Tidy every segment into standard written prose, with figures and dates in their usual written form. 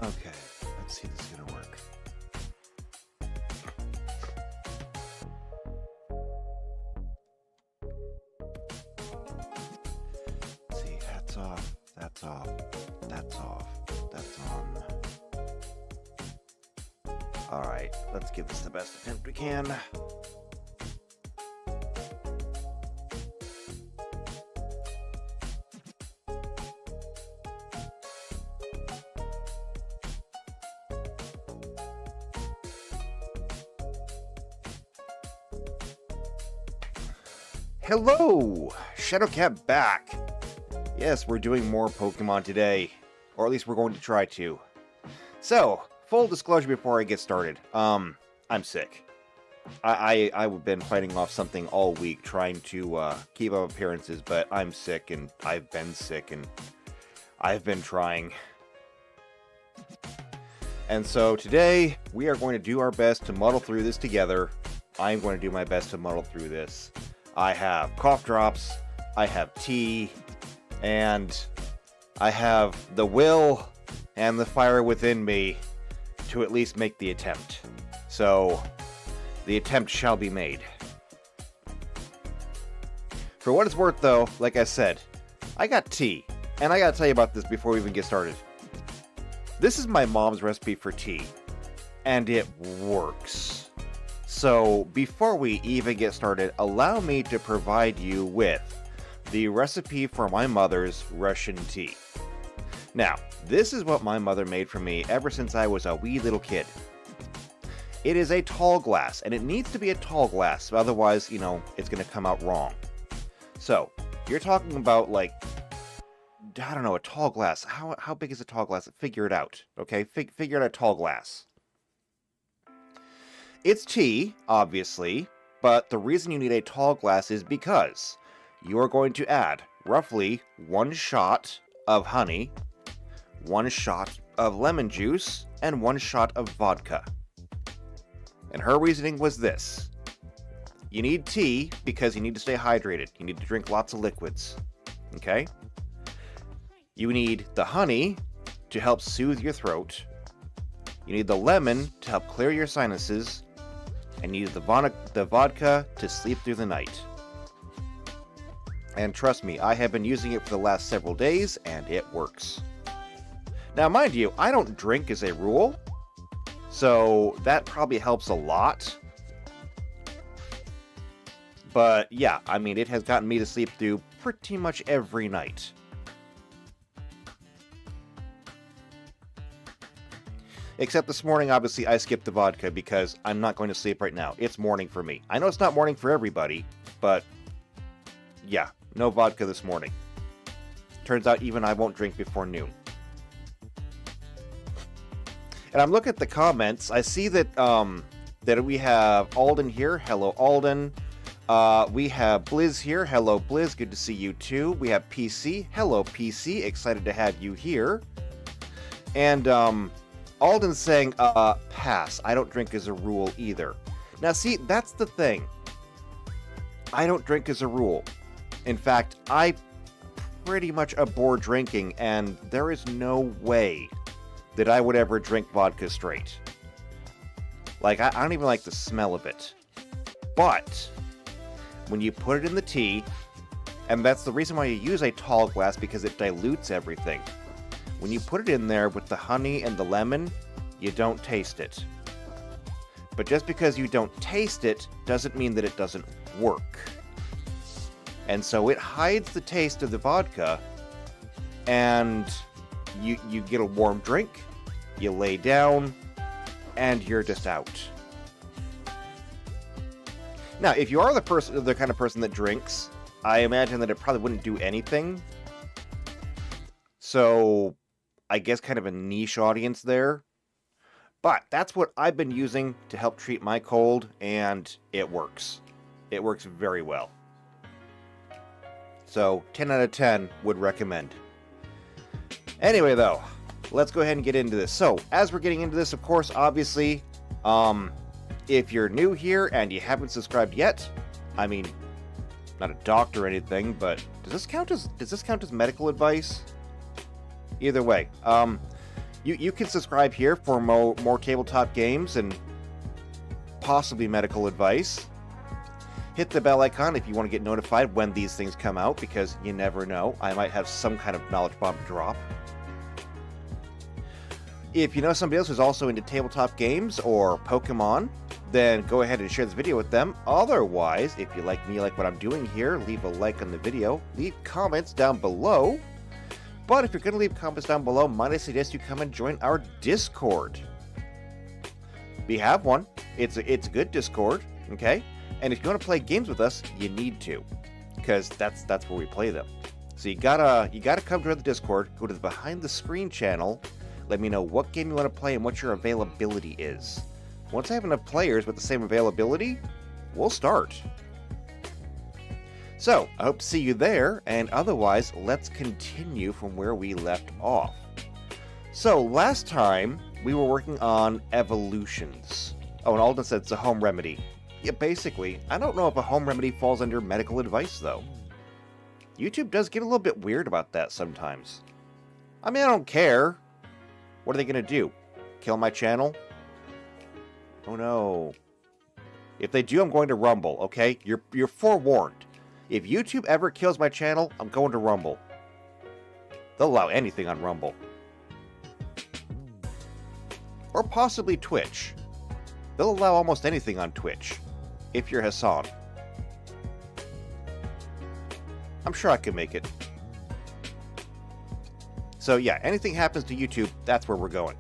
Okay, let's see if this is gonna work. Let's see, that's off, that's off, that's off, that's on. Alright, let's give this the best attempt we can. Hello! Shadowcat back! Yes, we're doing more Pokemon today. Or at least we're going to try to. So, full disclosure before I get started. I'm sick. I've been fighting off something all week trying to keep up appearances, but I'm sick and I've been sick and I've been trying. And so today, we are going to do our best to muddle through this together. I'm going to do my best to muddle through this. I have cough drops, I have tea, and I have the will and the fire within me to at least make the attempt. So, the attempt shall be made. For what it's worth, though, like I said, I got tea. And I gotta tell you about this before we even get started. This is my mom's recipe for tea. And it works. So, before we even get started, allow me to provide you with the recipe for my mother's Russian tea. Now, this is what my mother made for me ever since I was a wee little kid. It is a tall glass, and it needs to be a tall glass, otherwise, you know, it's going to come out wrong. So, you're talking about, like, I don't know, a tall glass. How big is a tall glass? Figure it out, okay? Figure out a tall glass. It's tea, obviously, but the reason you need a tall glass is because you are going to add roughly 1 shot of honey, 1 shot of lemon juice, and 1 shot of vodka. And her reasoning was this. You need tea because you need to stay hydrated. You need to drink lots of liquids. Okay? You need the honey to help soothe your throat. You need the lemon to help clear your sinuses. And you need the vodka to sleep through the night. And trust me, I have been using it for the last several days, and it works. Now, mind you, I don't drink as a rule, so that probably helps a lot. But yeah, I mean, it has gotten me to sleep through pretty much every night. Except this morning, obviously, I skipped the vodka because I'm not going to sleep right now. It's morning for me. I know it's not morning for everybody, but yeah, no vodka this morning. Turns out even I won't drink before noon. And I'm looking at the comments. I see that that we have Alden here. Hello, Alden. We have Blizz here. Hello, Blizz. Good to see you too. We have PC. Hello, PC. Excited to have you here. And Alden's saying, pass. I don't drink as a rule either. Now, see, that's the thing. I don't drink as a rule. In fact, I pretty much abhor drinking, and there is no way that I would ever drink vodka straight. Like, I don't even like the smell of it. But, when you put it in the tea, and that's the reason why you use a tall glass, because it dilutes everything. When you put it in there with the honey and the lemon, you don't taste it. But just because you don't taste it, doesn't mean that it doesn't work. And so it hides the taste of the vodka, and you get a warm drink, you lay down, and you're just out. Now, if you are the kind of person that drinks, I imagine that it probably wouldn't do anything. So, I guess kind of a niche audience there. But that's what I've been using to help treat my cold, and it works. It works very well. So, 10 out of 10 would recommend. Anyway, though, let's go ahead and get into this. So, as we're getting into this, of course, obviously, if you're new here and you haven't subscribed yet, I mean, not a doctor or anything, but does this count as medical advice? Either way, You can subscribe here for more tabletop games and possibly medical advice. Hit the bell icon if you want to get notified when these things come out, because you never know. I might have some kind of knowledge bomb drop. If you know somebody else who's also into tabletop games or Pokemon, then go ahead and share this video with them. Otherwise, if you like me, like what I'm doing here, leave a like on the video, leave comments down below. But if you're going to leave comments down below, might I suggest you come and join our Discord. We have one. It's a good Discord, okay? And if you want to play games with us, you need to, because that's where we play them. So you gotta come to the Discord, go to the Behind the Screen channel, let me know what game you want to play and what your availability is. Once I have enough players with the same availability, we'll start. So, I hope to see you there, and otherwise, let's continue from where we left off. So, last time, we were working on evolutions. Oh, and Alden said it's a home remedy. Yeah, basically, I don't know if a home remedy falls under medical advice, though. YouTube does get a little bit weird about that sometimes. I mean, I don't care. What are they going to do? Kill my channel? Oh no. If they do, I'm going to Rumble, okay? You're forewarned. If YouTube ever kills my channel, I'm going to Rumble. They'll allow anything on Rumble. Or possibly Twitch. They'll allow almost anything on Twitch. If you're Hassan. I'm sure I can make it. So yeah, anything happens to YouTube, that's where we're going.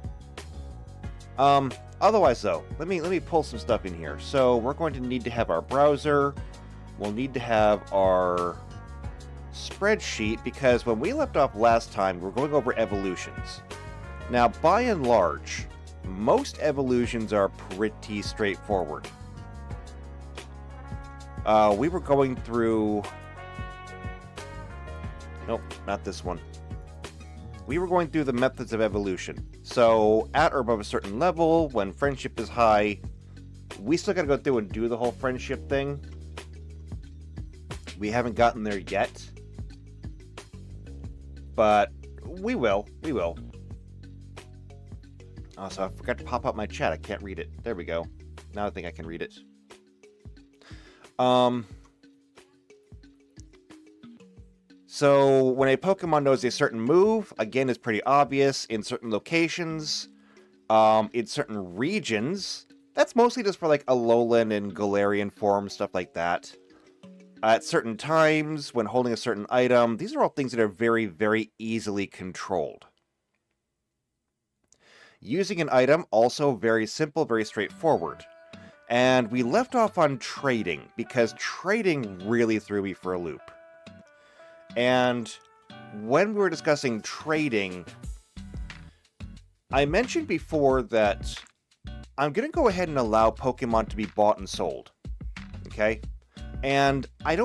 Otherwise though, let me pull some stuff in here. So we're going to need to have our browser. We'll need to have our spreadsheet, because when we left off last time, we're going over evolutions. Now, by and large, most evolutions are pretty straightforward. We were going through... Nope, not this one. We were going through the methods of evolution. So, at or above a certain level, when friendship is high, we still gotta go through and do the whole friendship thing. We haven't gotten there yet. But we will. We will. Oh, so I forgot to pop up my chat. I can't read it. There we go. Now I think I can read it. So when a Pokemon knows a certain move, again, it's pretty obvious in certain locations, in certain regions. That's mostly just for like Alolan and Galarian forms, stuff like that. At certain times, when holding a certain item, these are all things that are very, very easily controlled. Using an item, also very simple, very straightforward. And we left off on trading, because trading really threw me for a loop. And when we were discussing trading, I mentioned before that I'm going to go ahead and allow Pokemon to be bought and sold. Okay? And I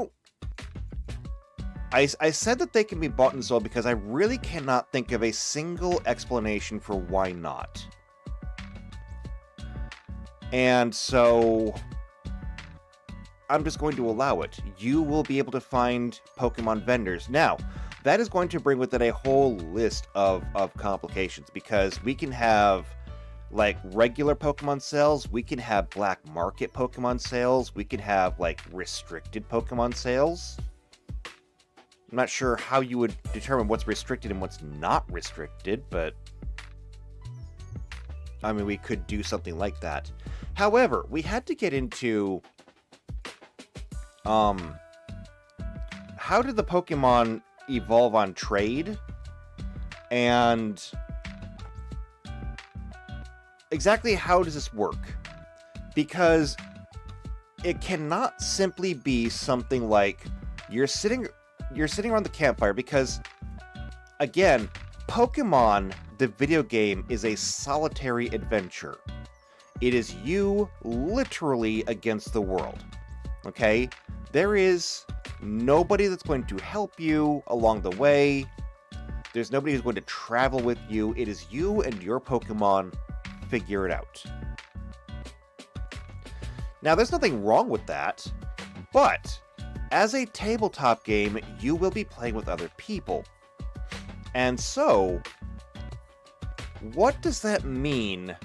said that they can be bought and sold because I really cannot think of a single explanation for why not. And so I'm just going to allow it. You will be able to find Pokemon vendors. Now, that is going to bring with it a whole list of complications, because we can have like regular Pokemon sales, we can have black market Pokemon sales, we can have like restricted Pokemon sales. I'm not sure how you would determine what's restricted and what's not restricted, but I mean, we could do something like that. However, we had to get into how did the Pokemon evolve on trade, and exactly how does this work? Because it cannot simply be something like you're sitting around the campfire, because again, Pokemon, the video game, is a solitary adventure. It is you literally against the world. Okay? There is nobody that's going to help you along the way. There's nobody who's going to travel with you. It is you and your Pokemon. Figure it out. Now, there's nothing wrong with that, but as a tabletop game, you will be playing with other people. And so, what does that mean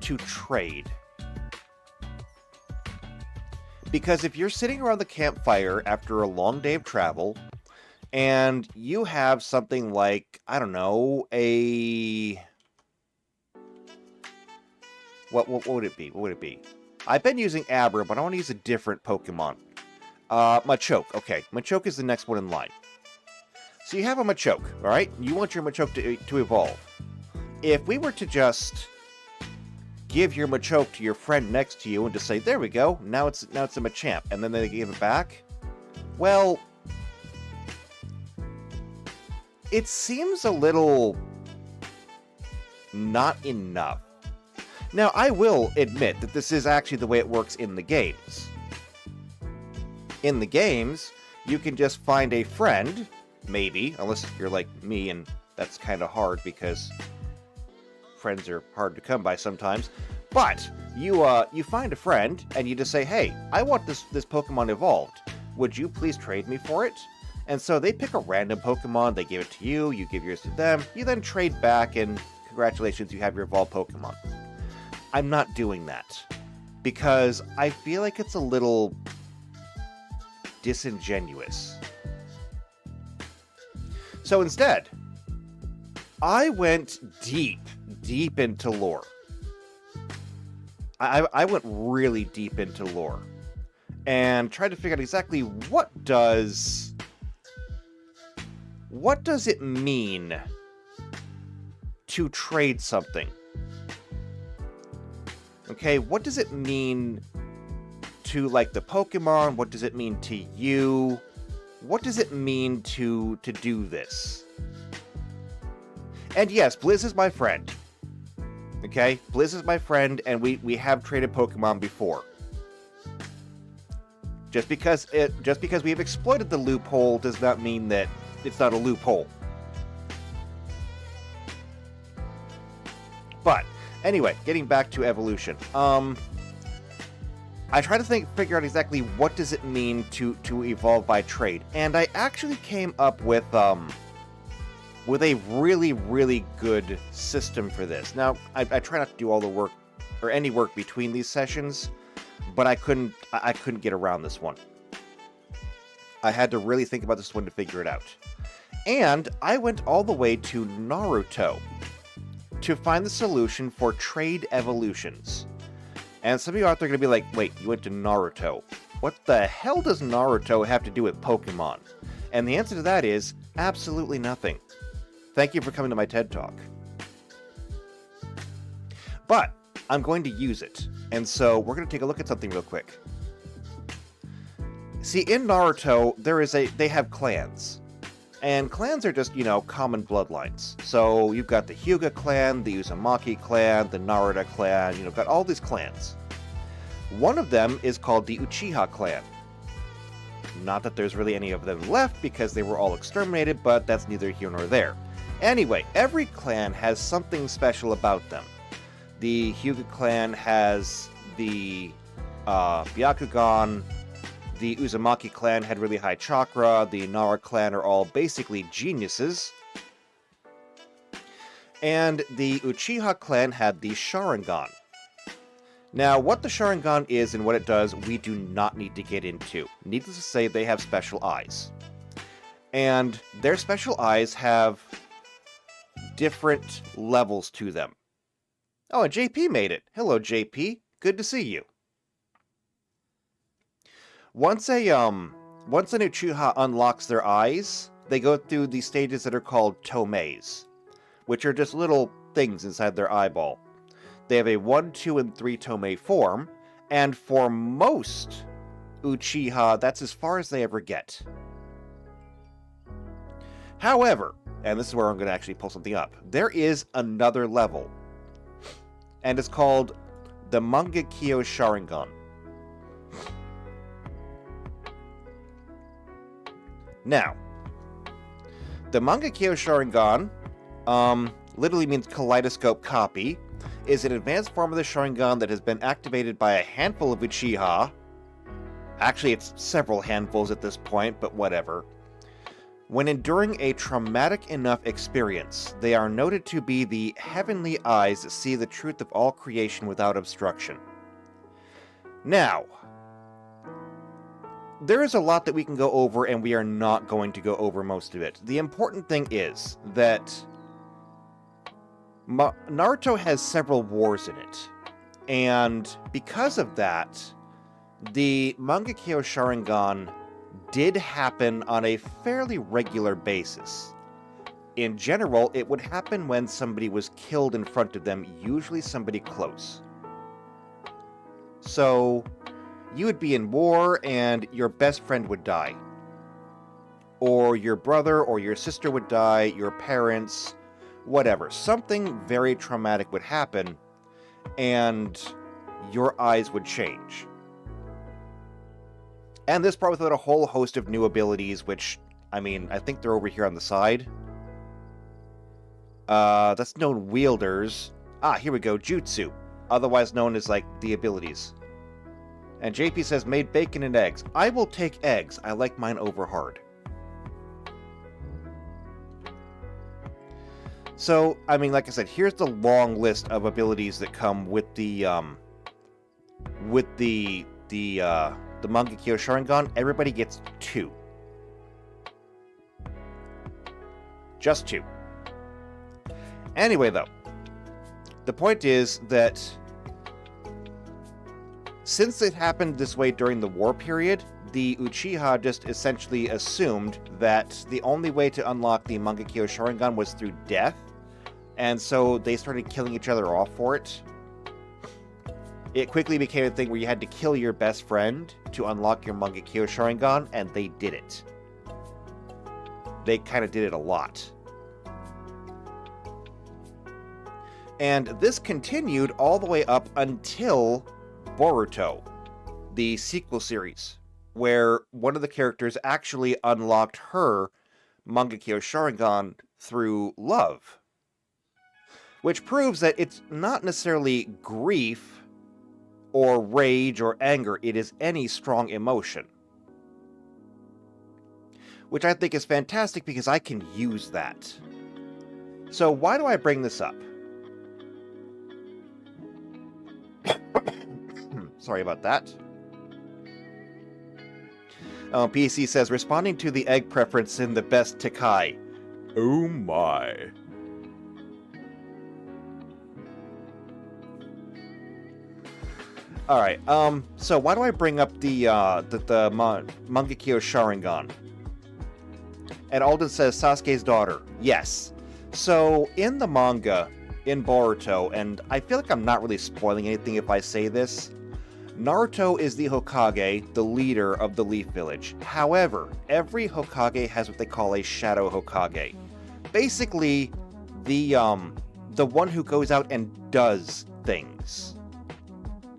to trade? Because if you're sitting around the campfire after a long day of travel, and you have something like, I don't know, What would it be? What would it be? I've been using Abra, but I want to use a different Pokemon. Machoke. Okay, Machoke is the next one in line. So you have a Machoke, alright? You want your Machoke to evolve. If we were to just give your Machoke to your friend next to you and just say, there we go, now it's a Machamp, and then they give it back, well, it seems a little not enough. Now, I will admit that this is actually the way it works in the games. In the games, you can just find a friend, maybe, unless you're like me, and that's kind of hard because friends are hard to come by sometimes. But you find a friend, and you just say, hey, I want this Pokemon evolved. Would you please trade me for it? And so they pick a random Pokemon, they give it to you, you give yours to them, you then trade back, and congratulations, you have your evolved Pokemon. I'm not doing that, because I feel like it's a little disingenuous. So instead, I went deep into lore. I went really deep into lore, and tried to figure out exactly what does it mean to trade something? Okay, what does it mean to, like, the Pokemon? What does it mean to you? What does it mean to do this? And yes, Blizz is my friend. Okay, Blizz is my friend, and we have traded Pokemon before. Just because we have exploited the loophole does not mean that it's not a loophole. But anyway, getting back to evolution. I try to figure out exactly what does it mean to evolve by trade, and I actually came up with a really, really good system for this. Now, I try not to do all the work or any work between these sessions, but I couldn't get around this one. I had to really think about this one to figure it out. And I went all the way to Naruto to find the solution for trade evolutions. And some of you out there are going to be like, wait, you went to Naruto. What the hell does Naruto have to do with Pokemon? And the answer to that is absolutely nothing. Thank you for coming to my TED Talk. But I'm going to use it. And so we're going to take a look at something real quick. See, in Naruto, they have clans. And clans are just, common bloodlines. So you've got the Hyuga clan, the Uzumaki clan, the Narada clan, you've got all these clans. One of them is called the Uchiha clan. Not that there's really any of them left because they were all exterminated, but that's neither here nor there. Anyway, every clan has something special about them. The Hyuga clan has the Byakugan. The Uzumaki clan had really high chakra. The Nara clan are all basically geniuses. And the Uchiha clan had the Sharingan. Now, what the Sharingan is and what it does, we do not need to get into. Needless to say, they have special eyes. And their special eyes have different levels to them. Oh, and JP made it. Hello, JP. Good to see you. Once an Uchiha unlocks their eyes, they go through these stages that are called tomeis, which are just little things inside their eyeball. They have a 1, 2, and 3 tomei form, and for most Uchiha, that's as far as they ever get. However, and this is where I'm going to actually pull something up, there is another level, and it's called the Mangekyo Sharingan. Now, the Mangekyo Sharingan, literally means kaleidoscope copy, is an advanced form of the Sharingan that has been activated by a handful of Uchiha. Actually, it's several handfuls at this point, but whatever. When enduring a traumatic enough experience, they are noted to be the heavenly eyes that see the truth of all creation without obstruction. Now, there is a lot that we can go over, and we are not going to go over most of it. The important thing is that Naruto has several wars in it, and because of that, the Mangekyo Sharingan did happen on a fairly regular basis. In general, it would happen when somebody was killed in front of them, usually somebody close. So, you would be in war and your best friend would die. Or your brother or your sister would die, your parents, whatever. Something very traumatic would happen, and your eyes would change. And this brought with it a whole host of new abilities, which, I mean, I think they're over here on the side. That's known wielders. Ah, here we go, Jutsu. Otherwise known as, like, the abilities. And JP says, made bacon and eggs. I will take eggs. I like mine over hard. So, I mean, like I said, here's the long list of abilities that come with the Mangekyo Sharingan. Everybody gets 2. Just 2. Anyway, though, the point is that since it happened this way during the war period, the Uchiha just essentially assumed that the only way to unlock the Mangekyo Sharingan was through death, and so they started killing each other off for it. It quickly became a thing where you had to kill your best friend to unlock your Mangekyo Sharingan, and they did it. They kind of did it a lot. And this continued all the way up until Boruto, the sequel series, where one of the characters actually unlocked her Mangekyo Sharingan through love. Which proves that it's not necessarily grief or rage or anger, it is any strong emotion. Which I think is fantastic because I can use that. So why do I bring this up? Sorry about that. PC says, responding to the egg preference in the best Tekai. Oh my. Alright, so why do I bring up the Mangekyo Sharingan? And Alden says, Sasuke's daughter. Yes. So, in the manga, in Boruto, and I feel like I'm not really spoiling anything if I say this, Naruto is the Hokage, the leader of the Leaf Village. However, every Hokage has what they call a Shadow Hokage. Basically, the one who goes out and does things.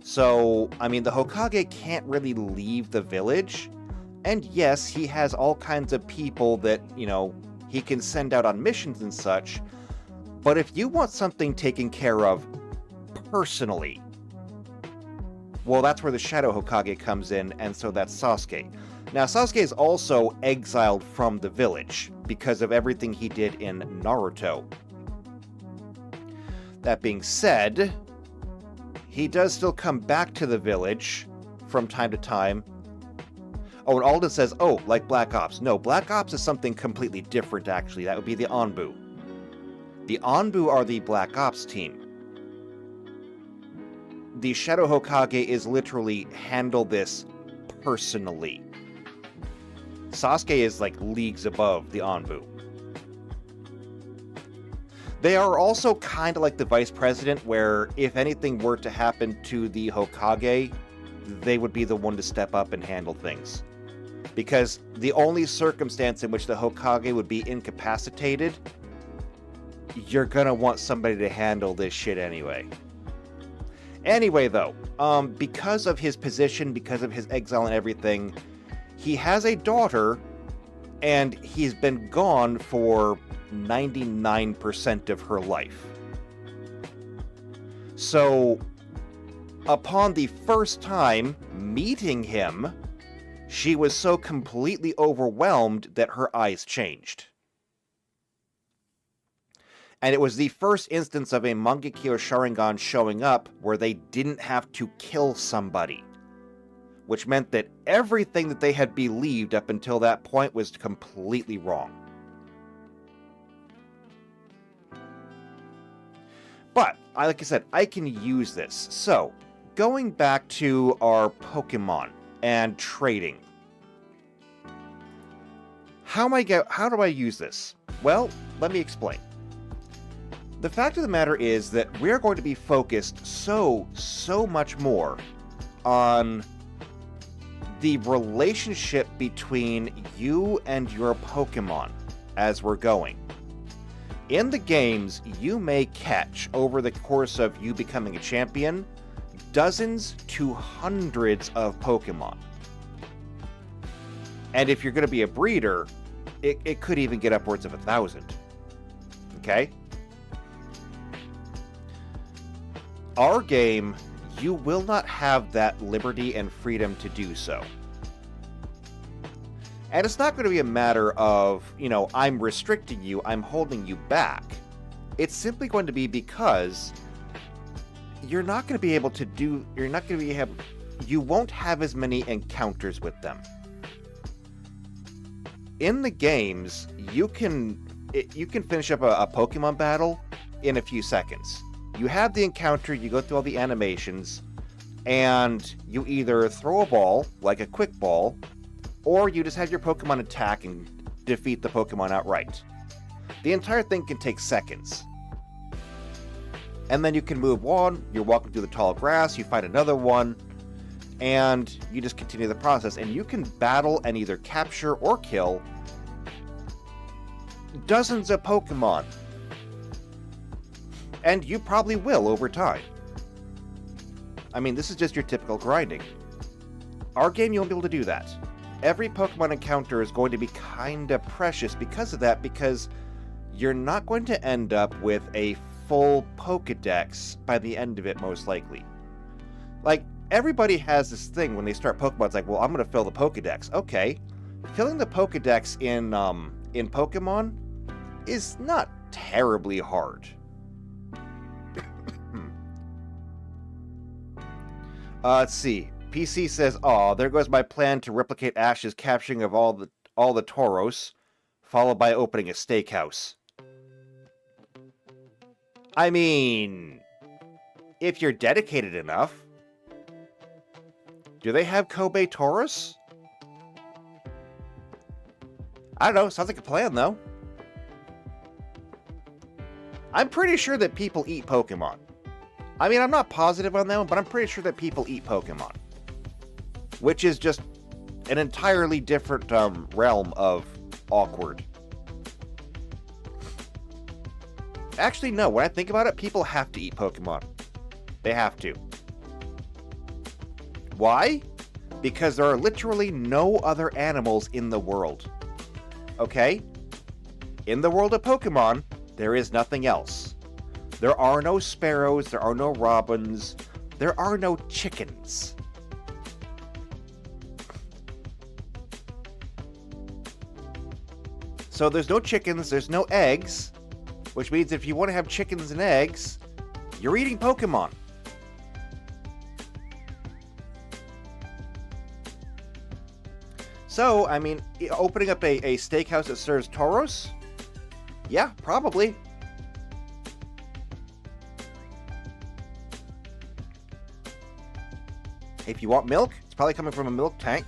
So, I mean, the Hokage can't really leave the village, and yes, he has all kinds of people that, you know, he can send out on missions and such, but if you want something taken care of personally, well, that's where the Shadow Hokage comes in, and so that's Sasuke. Now, Sasuke is also exiled from the village because of everything he did in Naruto. That being said, he does still come back to the village from time to time. Oh, and Alden says, oh, like Black Ops. No, Black Ops is something completely different, actually. That would be the Anbu. The Anbu are the Black Ops team. The Shadow Hokage is literally handle this personally. Sasuke is like leagues above the Anbu. They are also kind of like the Vice President, where if anything were to happen to the Hokage, they would be the one to step up and handle things. Because the only circumstance in which the Hokage would be incapacitated, you're gonna want somebody to handle this shit anyway. Anyway, though, because of his position, because of his exile and everything, he has a daughter, and he's been gone for 99% of her life. So, upon the first time meeting him, She was so completely overwhelmed that her eyes changed. And it was the first instance of a Mangekyo Sharingan showing up where they didn't have to kill somebody. Which meant that everything that they had believed up until that point was completely wrong. But, like I said, I can use this. So, going back to our Pokemon and trading. How do I use this? Well, let me explain. The fact of the matter is that we're going to be focused so much more on the relationship between you and your Pokemon as we're going. In the games, you may catch, over the course of you becoming a champion, dozens to hundreds of Pokemon. And if you're going to be a breeder, it could even get upwards of 1,000. Okay? Our game, you will not have that liberty and freedom to do so. And it's not going to be a matter of, I'm restricting you, I'm holding you back. It's simply going to be because you're not going to be able to you won't have as many encounters with them. In the games, you can finish up a Pokemon battle in a few seconds. You have the encounter, you go through all the animations, and you either throw a ball, like a quick ball, or you just have your Pokemon attack and defeat the Pokemon outright. The entire thing can take seconds. And then you can move on, you're walking through the tall grass, you find another one, and you just continue the process. And you can battle and either capture or kill dozens of Pokemon. And you probably will over time. I mean, this is just your typical grinding. Our game, you won't be able to do that. Every Pokemon encounter is going to be kinda precious because of that, because you're not going to end up with a full Pokedex by the end of it, most likely. Like, everybody has this thing when they start Pokemon, it's like, well, I'm going to fill the Pokedex. Okay. Filling the Pokedex in Pokemon is not terribly hard. Let's see. PC says, "Aw, there goes my plan to replicate Ash's capturing of all the Tauros, followed by opening a steakhouse." I mean, if you're dedicated enough. Do they have Kobe Tauros? I don't know. Sounds like a plan, though. I'm pretty sure that people eat Pokemon. I mean, I'm not positive on that one, but I'm pretty sure that people eat Pokemon. Which is just an entirely different realm of awkward. Actually, no. When I think about it, people have to eat Pokemon. They have to. Why? Because there are literally no other animals in the world. Okay? In the world of Pokemon, there is nothing else. There are no sparrows, there are no robins, there are no chickens. So there's no chickens, there's no eggs, which means if you want to have chickens and eggs, you're eating Pokemon. So, I mean, opening up a steakhouse that serves Tauros? Yeah, probably. If you want milk, it's probably coming from a milk tank.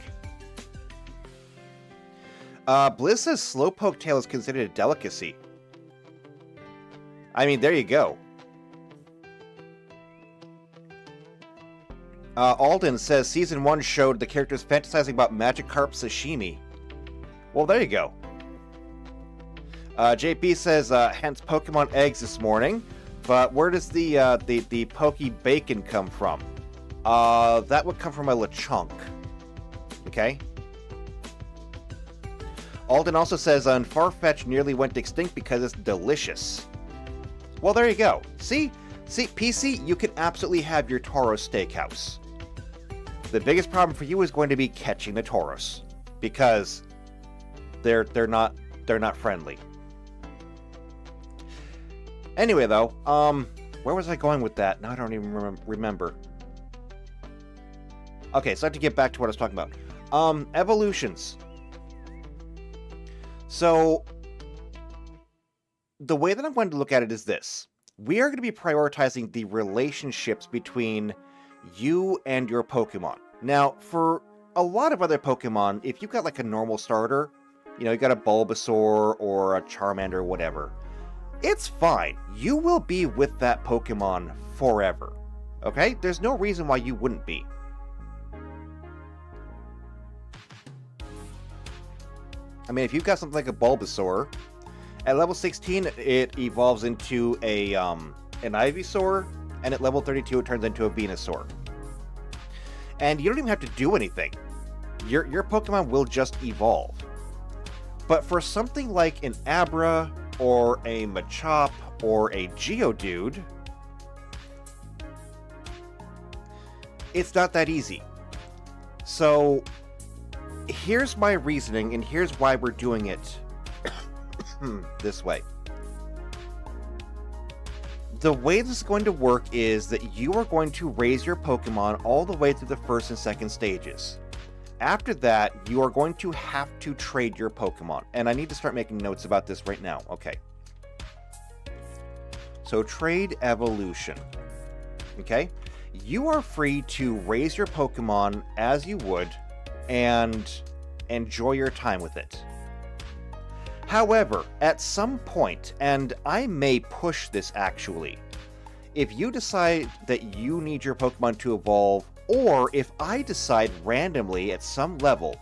Bliss says Slowpoke tail is considered a delicacy. I mean, there you go. Alden says Season 1 showed the characters fantasizing about Magikarp sashimi. Well, there you go. JP says, hence Pokemon eggs this morning. But where does the Poke Bacon come from? That would come from a Lechonk. Okay? Alden also says, Farfetch nearly went extinct because it's delicious. Well, there you go. See, PC, you can absolutely have your Tauros Steakhouse. The biggest problem for you is going to be catching the Tauros, because they're not friendly. Anyway, though, where was I going with that? Now I don't even remember. Okay, so I have to get back to what I was talking about. Evolutions. So, the way that I'm going to look at it is this. We are going to be prioritizing the relationships between you and your Pokemon. Now, for a lot of other Pokemon, if you've got like a normal starter, you know, you got a Bulbasaur or a Charmander or whatever, it's fine. You will be with that Pokemon forever. Okay? There's no reason why you wouldn't be. I mean, if you've got something like a Bulbasaur, at level 16, it evolves into an Ivysaur, and at level 32, it turns into a Venusaur. And you don't even have to do anything. Your Pokemon will just evolve. But for something like an Abra, or a Machop, or a Geodude, it's not that easy. So, here's my reasoning, and here's why we're doing it this way. The way this is going to work is that you are going to raise your Pokemon all the way through the first and second stages. After that, you are going to have to trade your Pokemon. And I need to start making notes about this right now. Okay. So, trade evolution. Okay? You are free to raise your Pokemon as you would and enjoy your time with it. However, at some point, and I may push this actually, if you decide that you need your Pokemon to evolve, or if I decide randomly at some level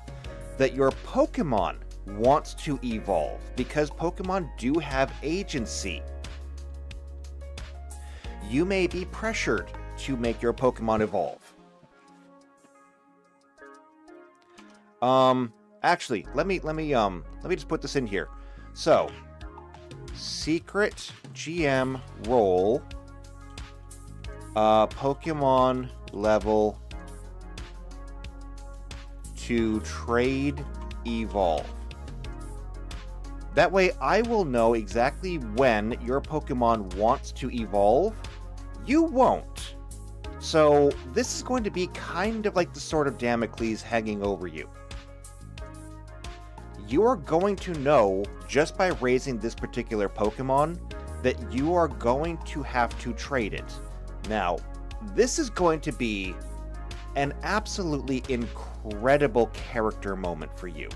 that your Pokemon wants to evolve, because Pokemon do have agency, you may be pressured to make your Pokemon evolve. Actually, let me just put this in here. So, secret GM role, Pokemon level to trade evolve. That way I will know exactly when your Pokemon wants to evolve. You won't. So this is going to be kind of like the sword of Damocles hanging over you. You are going to know, just by raising this particular Pokemon, that you are going to have to trade it. Now, this is going to be an absolutely incredible character moment for you.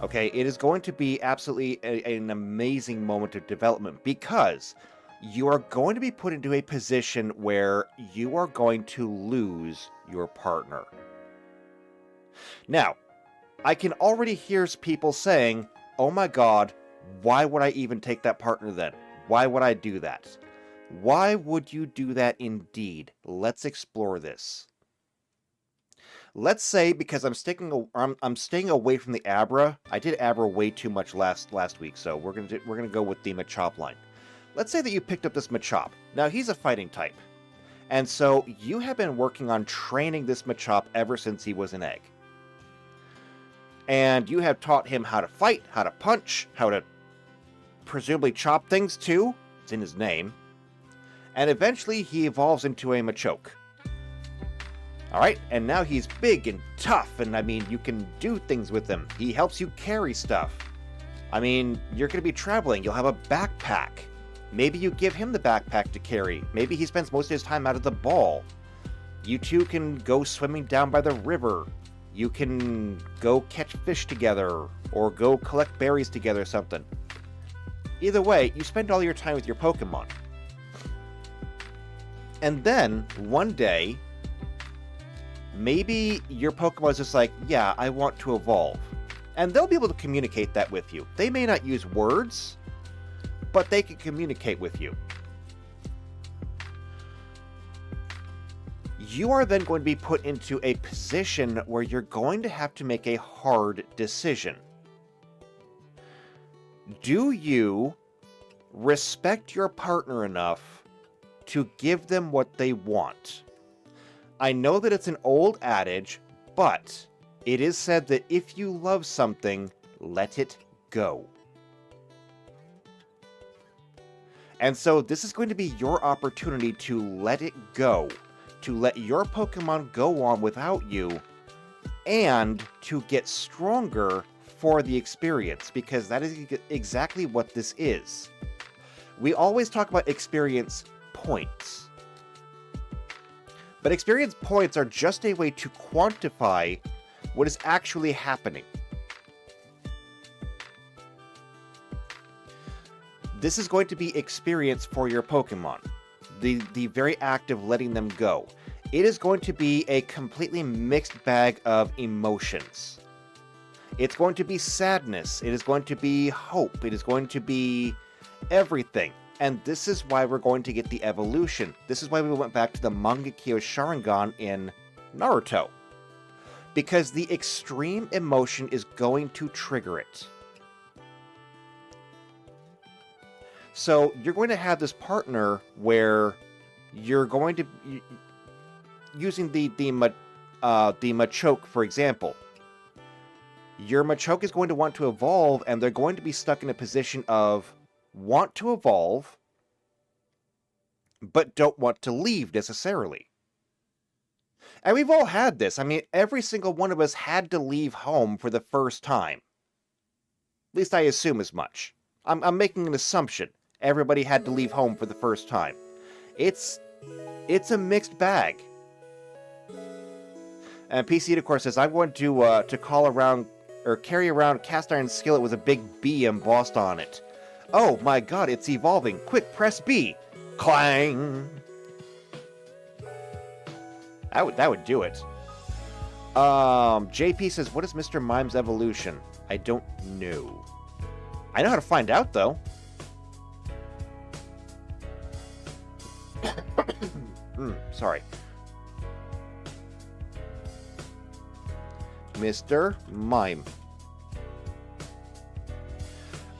Okay, it is going to be absolutely an amazing moment of development, because you are going to be put into a position where you are going to lose your partner. Now, I can already hear people saying, oh my god, why would I even take that partner then? Why would I do that? Why would you do that indeed? Let's explore this. Let's say, because I'm staying away from the Abra. I did Abra way too much last week, so we're gonna go with the Machop line. Let's say that you picked up this Machop. Now he's a fighting type, and so you have been working on training this Machop ever since he was an egg. And you have taught him how to fight, how to punch, how to presumably chop things too. It's in his name. And eventually he evolves into a Machoke. Alright, and now he's big and tough, and I mean, you can do things with him. He helps you carry stuff. I mean, you're going to be traveling, you'll have a backpack. Maybe you give him the backpack to carry. Maybe he spends most of his time out of the ball. You two can go swimming down by the river. You can go catch fish together, or go collect berries together or something. Either way, you spend all your time with your Pokemon. And then, one day, maybe your Pokemon's just like, yeah, I want to evolve. And they'll be able to communicate that with you. They may not use words, but they can communicate with you. You are then going to be put into a position where you're going to have to make a hard decision. Do you respect your partner enough to give them what they want? I know that it's an old adage, but it is said that if you love something, let it go. And so this is going to be your opportunity to let it go, to let your Pokemon go on without you, and to get stronger for the experience, because that is exactly what this is. We always talk about experience points. But experience points are just a way to quantify what is actually happening. This is going to be experience for your Pokemon. The very act of letting them go. It is going to be a completely mixed bag of emotions. It's going to be sadness. It is going to be hope. It is going to be everything. And this is why we're going to get the evolution. This is why we went back to the Mangekyo Sharingan in Naruto. Because the extreme emotion is going to trigger it. So you're going to have this partner where you're going to... Using the Machoke, for example. Your Machoke is going to want to evolve, and they're going to be stuck in a position of want to evolve, but don't want to leave necessarily. And we've all had this. I mean, every single one of us had to leave home for the first time. At least I assume as much. I'm making an assumption. Everybody had to leave home for the first time. It's a mixed bag. And PC, of course, says, I'm going to call around, or carry around a cast iron skillet with a big B embossed on it. Oh my god, it's evolving. Quick, press B. Clang! That would do it. JP says, what is Mr. Mime's evolution? I don't know. I know how to find out, though. Sorry. Mr. Mime.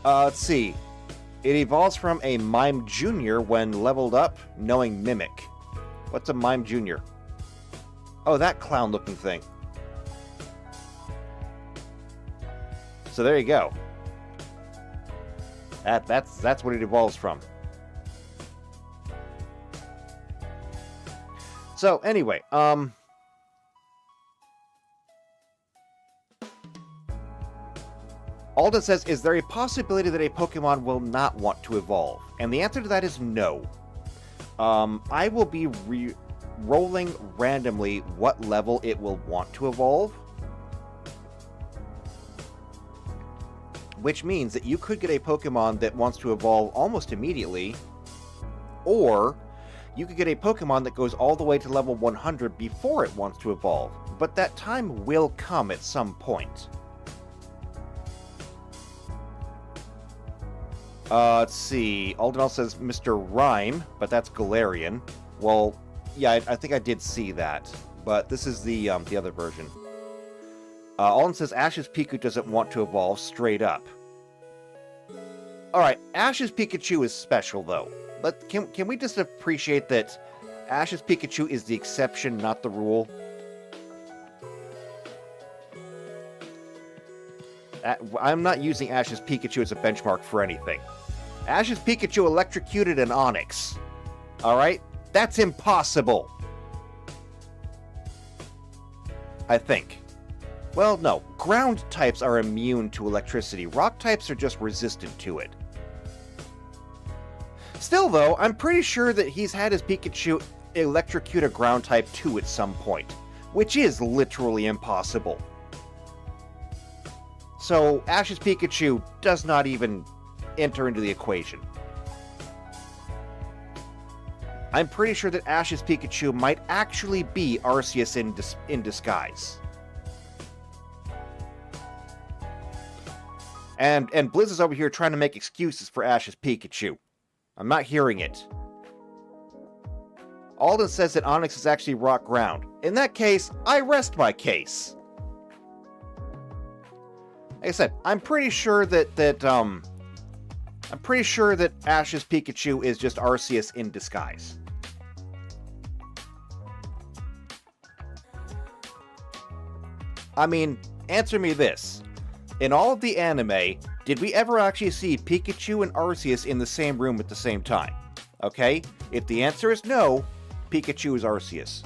Let's see. It evolves from a Mime Junior when leveled up, knowing Mimic. What's a Mime Junior? Oh, that clown-looking thing. So there you go. That's what it evolves from. So anyway, Alden says, is there a possibility that a Pokemon will not want to evolve? And the answer to that is no. I will be rolling randomly what level it will want to evolve. Which means that you could get a Pokemon that wants to evolve almost immediately, or you could get a Pokemon that goes all the way to level 100 before it wants to evolve. But that time will come at some point. Let's see. Aldenal says Mr. Rhyme, but that's Galarian. Well, yeah, I think I did see that, but this is the other version. Alden says Ash's Pikachu doesn't want to evolve straight up. Alright, Ash's Pikachu is special, though. But can we just appreciate that Ash's Pikachu is the exception, not the rule? I'm not using Ash's Pikachu as a benchmark for anything. Ash's Pikachu electrocuted an Onix. Alright? That's impossible. I think. Well, no. Ground types are immune to electricity. Rock types are just resistant to it. Still, though, I'm pretty sure that he's had his Pikachu electrocute a ground type too at some point, which is literally impossible. So, Ash's Pikachu does not even enter into the equation. I'm pretty sure that Ash's Pikachu might actually be Arceus in disguise. And Blizz is over here trying to make excuses for Ash's Pikachu. I'm not hearing it. Alden says that Onix is actually rock ground. In that case, I rest my case. Like I said, I'm pretty sure that Ash's Pikachu is just Arceus in disguise. I mean, answer me this. In all of the anime, did we ever actually see Pikachu and Arceus in the same room at the same time? Okay? If the answer is no, Pikachu is Arceus.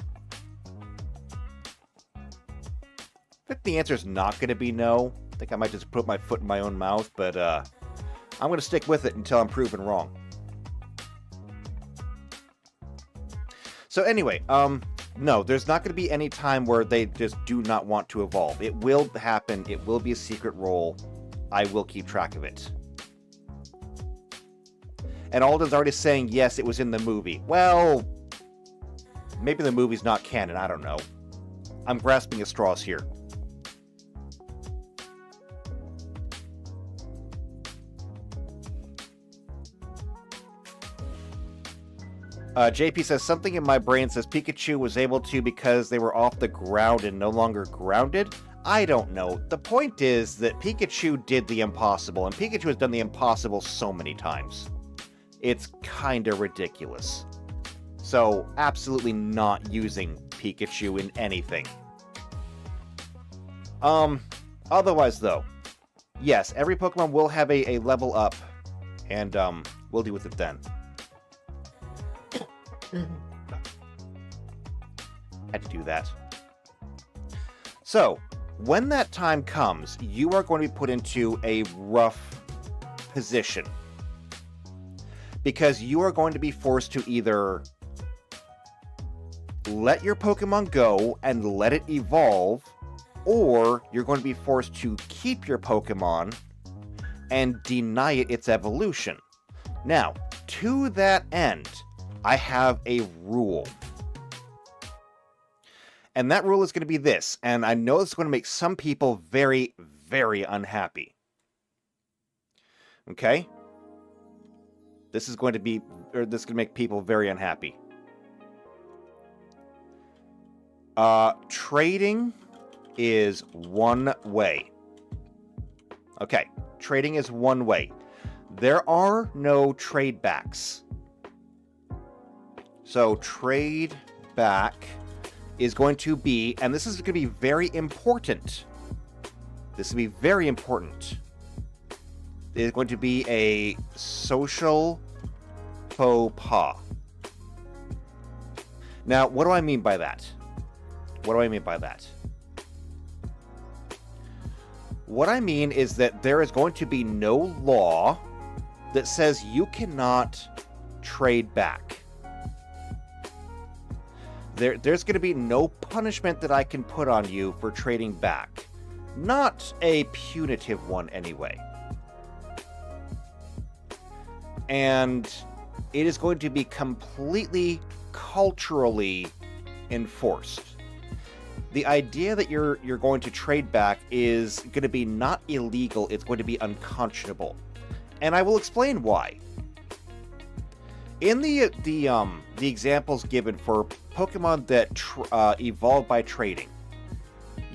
If the answer is not going to be no, I think I might just put my foot in my own mouth, but I'm going to stick with it until I'm proven wrong. So anyway, no, there's not going to be any time where they just do not want to evolve. It will happen. It will be a secret role. I will keep track of it. And Alden's already saying, yes, it was in the movie. Well, maybe the movie's not canon. I don't know. I'm grasping at straws here. JP says, something in my brain says Pikachu was able to because they were off the ground and no longer grounded. I don't know. The point is that Pikachu did the impossible, and Pikachu has done the impossible so many times. It's kind of ridiculous. So, absolutely not using Pikachu in anything. Otherwise, though, yes, every Pokemon will have a level up, and we'll deal with it then. Had to do that. So, when that time comes, you are going to be put into a rough position. Because you are going to be forced to either let your Pokemon go and let it evolve, or you're going to be forced to keep your Pokemon and deny it its evolution. Now, to that end, I have a rule. And that rule is going to be this, and I know this is going to make some people very, very unhappy. Okay? This is going to make people very unhappy. Trading is one way. Okay, trading is one way. There are no trade backs. So trade back is going to be, and this is going to be very important. This will be very important. It is going to be a social faux pas. Now, what do I mean by that? What do I mean by that? What I mean is that there is going to be no law that says you cannot trade back. There's going to be no punishment that I can put on you for trading back. Not a punitive one, anyway. And it is going to be completely culturally enforced. The idea that you're going to trade back is going to be not illegal, it's going to be unconscionable. And I will explain why. In the examples given for Pokemon that evolve by trading,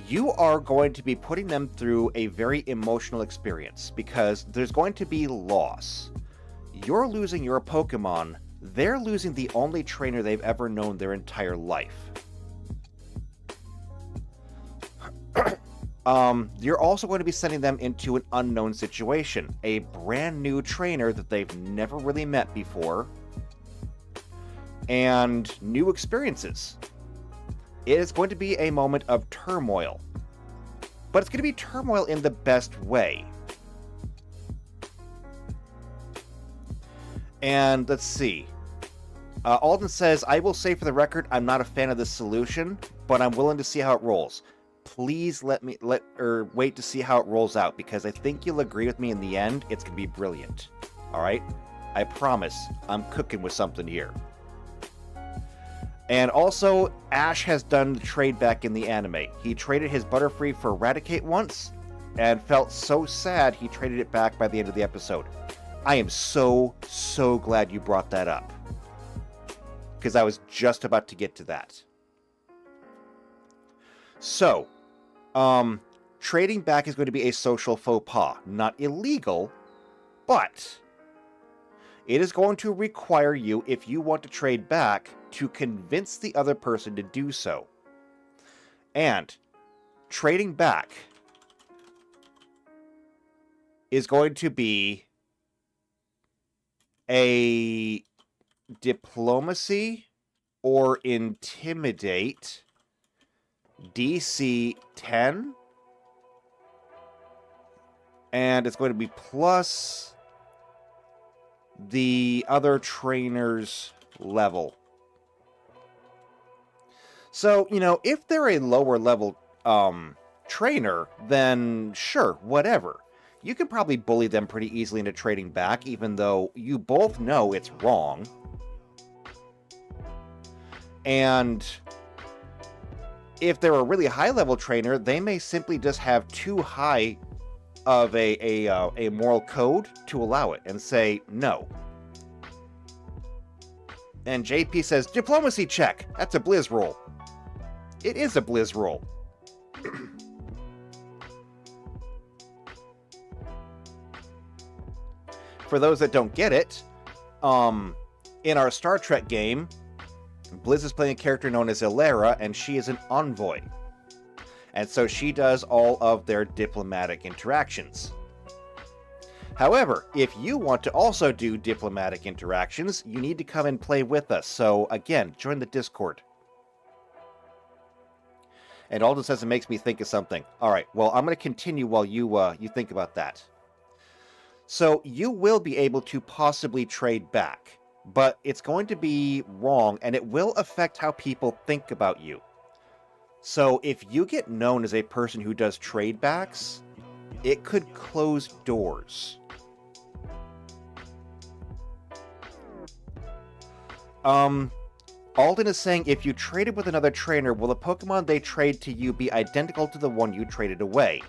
you are going to be putting them through a very emotional experience because there's going to be loss. You're losing your Pokemon, they're losing the only trainer they've ever known their entire life. You're also going to be sending them into an unknown situation, a brand new trainer that they've never really met before, and new experiences. It is going to be a moment of turmoil, but it's going to be turmoil in the best way. And let's see. Alden says, I will say for the record, I'm not a fan of this solution, but I'm willing to see how it rolls. Please wait to see how it rolls out, because I think you'll agree with me in the end, it's going to be brilliant. Alright? I promise, I'm cooking with something here. And also, Ash has done the trade back in the anime. He traded his Butterfree for Eradicate once, and felt so sad he traded it back by the end of the episode. I am so glad you brought that up. Because I was just about to get to that. So, trading back is going to be a social faux pas. Not illegal, but it is going to require you, if you want to trade back, to convince the other person to do so. And trading back is going to be a diplomacy or intimidate DC 10, and it's going to be plus the other trainer's level. So, you know, if they're a lower level trainer, then sure, whatever. You can probably bully them pretty easily into trading back, even though you both know it's wrong. And if they're a really high-level trainer, they may simply just have too high of a moral code to allow it and say no. And JP says, diplomacy check. That's a Blizz roll. It is a Blizz roll. For those that don't get it, in our Star Trek game, Blizz is playing a character known as Ilera, and she is an envoy. And so she does all of their diplomatic interactions. However, if you want to also do diplomatic interactions, you need to come and play with us. So again, join the Discord. And Alden says it makes me think of something. All right, well, I'm going to continue while you think about that. So you will be able to possibly trade back, but it's going to be wrong, and it will affect how people think about you. So if you get known as a person who does trade backs, it could close doors. Alden is saying, if you traded with another trainer, will the Pokemon they trade to you be identical to the one you traded away?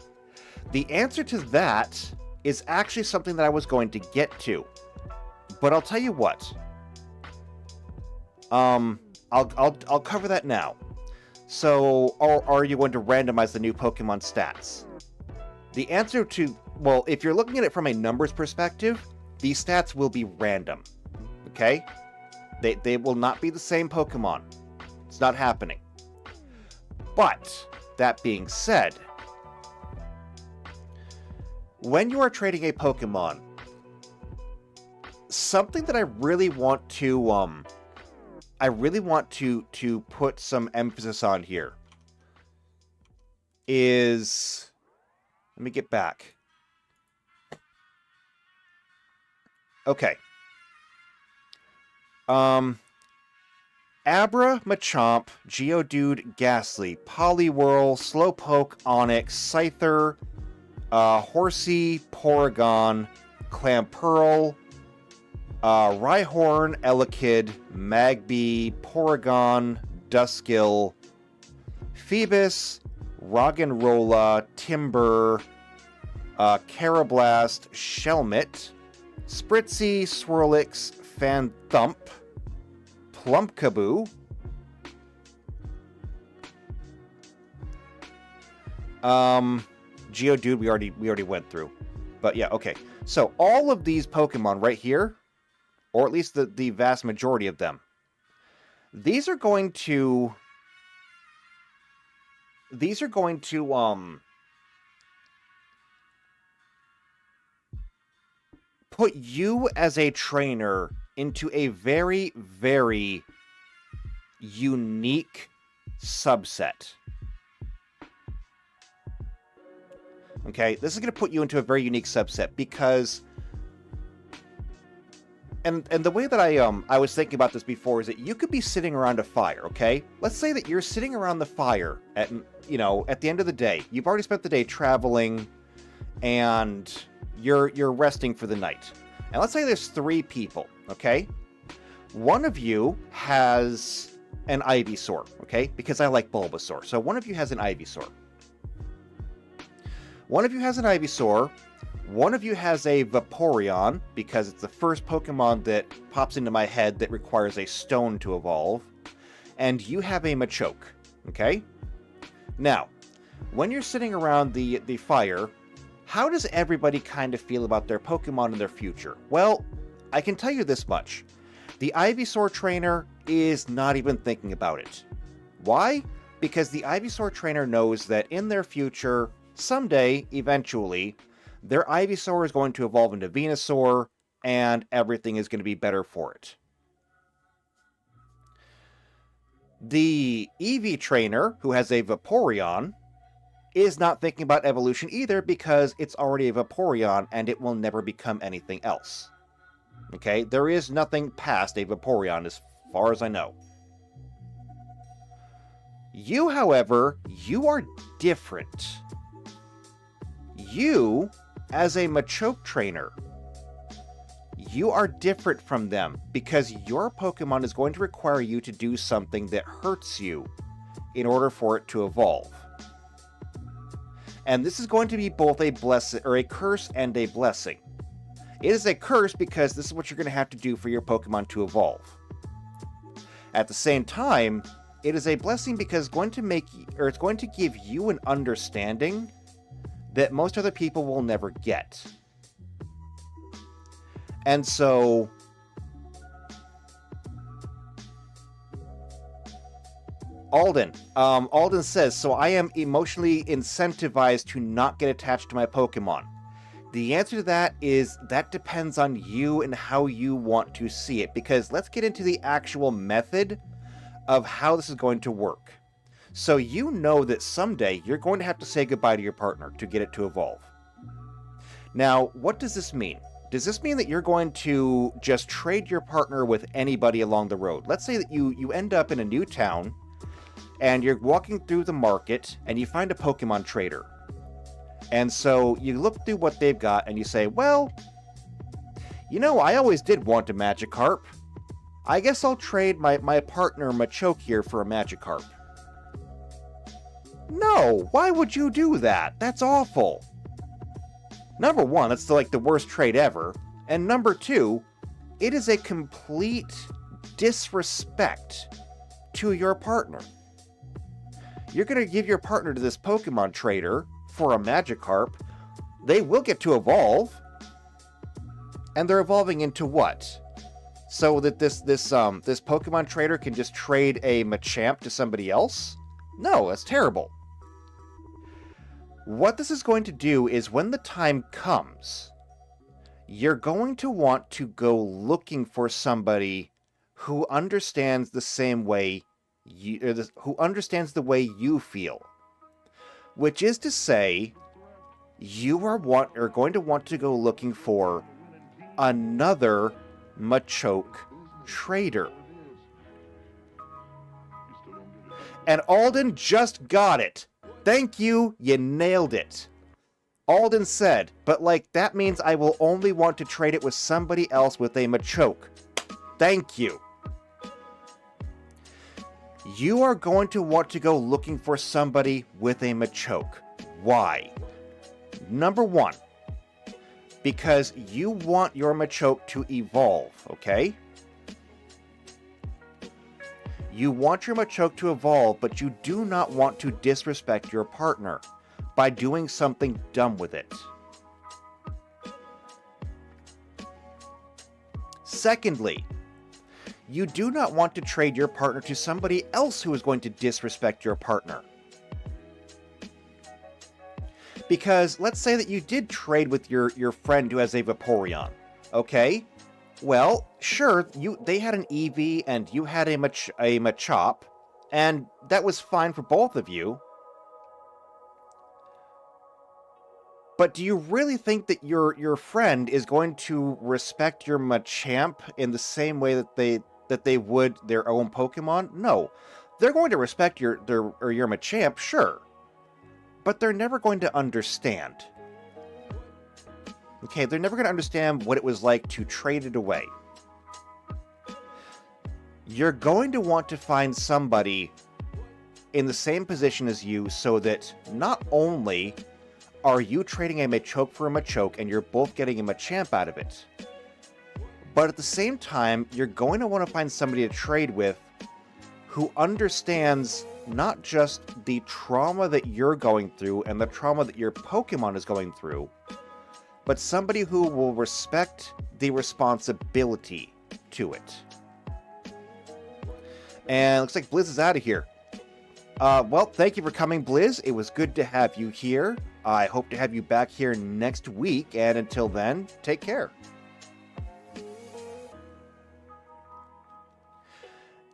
The answer to that is actually something that I was going to get to. But I'll tell you what. I'll cover that now. So, are you going to randomize the new Pokemon stats? The answer to, well, if you're looking at it from a numbers perspective, these stats will be random. Okay? They will not be the same Pokemon. It's not happening. But, that being said, when you are trading a Pokemon, something that I really want to put some emphasis on here is, let me get back. Okay. Abra, Machamp, Geodude, Ghastly, Poliwhirl, Slowpoke, Onix, Scyther, Horsey, Porygon, Clamperl, Rhyhorn, Elekid, Magby, Porygon, Duskull, Phoebus, Roggenrola, Timber, Carablast, Shelmet, Spritzy, Swirlix, Phanthump, Plumpkaboo, Geodude we already went through. But yeah, okay. So all of these Pokemon right here, or at least the vast majority of them, these are going to put you as a trainer into a very, very unique subset. Okay, this is going to put you into a very unique subset because, and the way that I was thinking about this before is that you could be sitting around a fire. Okay, let's say that you're sitting around the fire at the end of the day. You've already spent the day traveling, and you're resting for the night. And let's say there's 3 people. Okay, one of you has an Ivysaur. Okay, because I like Bulbasaur, so one of you has an Ivysaur. One of you has an Ivysaur, one of you has a Vaporeon, because it's the first Pokemon that pops into my head that requires a stone to evolve, and you have a Machoke, okay? Now, when you're sitting around the fire, how does everybody kind of feel about their Pokemon and their future? Well, I can tell you this much. The Ivysaur trainer is not even thinking about it. Why? Because the Ivysaur trainer knows that in their future, someday, eventually, their Ivysaur is going to evolve into Venusaur, and everything is going to be better for it. The Eevee trainer, who has a Vaporeon, is not thinking about evolution either because it's already a Vaporeon and it will never become anything else. Okay, there is nothing past a Vaporeon as far as I know. You, however, you are different. You, as a Machoke trainer, you are different from them because your Pokemon is going to require you to do something that hurts you in order for it to evolve. And this is going to be both a blessing or a curse and a blessing. It is a curse because this is what you're going to have to do for your Pokemon to evolve. At the same time, it is a blessing because it's going to give you an understanding that most other people will never get. And so Alden says, so I am emotionally incentivized to not get attached to my Pokemon. The answer to that is that depends on you and how you want to see it, because let's get into the actual method of how this is going to work. So you know that someday you're going to have to say goodbye to your partner to get it to evolve. Now, what does this mean? Does this mean that you're going to just trade your partner with anybody along the road? Let's say that you end up in a new town, and you're walking through the market, and you find a Pokemon trader. And so you look through what they've got, and you say, well, you know, I always did want a Magikarp. I guess I'll trade my partner Machoke here for a Magikarp. No, why would you do that? That's awful. Number one, that's the worst trade ever. And number two, it is a complete disrespect to your partner. You're going to give your partner to this Pokemon trader for a Magikarp. They will get to evolve. And they're evolving into what? So that this Pokemon trader can just trade a Machamp to somebody else? No, that's terrible. What this is going to do is when the time comes, you're going to want to go looking for somebody who understands the same way who understands the way you feel. Which is to say, you are going to want to go looking for another Machoke trader. And Alden just got it. Thank you, you nailed it. Alden said, but that means I will only want to trade it with somebody else with a Machoke. Thank you. You are going to want to go looking for somebody with a Machoke. Why? Number one, because you want your Machoke to evolve, okay? You want your Machoke to evolve, but you do not want to disrespect your partner by doing something dumb with it. Secondly, you do not want to trade your partner to somebody else who is going to disrespect your partner. Because let's say that you did trade with your friend who has a Vaporeon, okay? Well, sure, they had an Eevee and you had a Machop, and that was fine for both of you. But do you really think that your friend is going to respect your Machamp in the same way that they would their own Pokemon? No. They're going to respect your Machamp, sure. But they're never going to understand. Okay, they're never going to understand what it was like to trade it away. You're going to want to find somebody in the same position as you so that not only are you trading a Machoke for a Machoke and you're both getting a Machamp out of it, but at the same time, you're going to want to find somebody to trade with who understands not just the trauma that you're going through and the trauma that your Pokemon is going through, but somebody who will respect the responsibility to it. And it looks like Blizz is out of here. Well, thank you for coming, Blizz. It was good to have you here. I hope to have you back here next week, and until then, take care.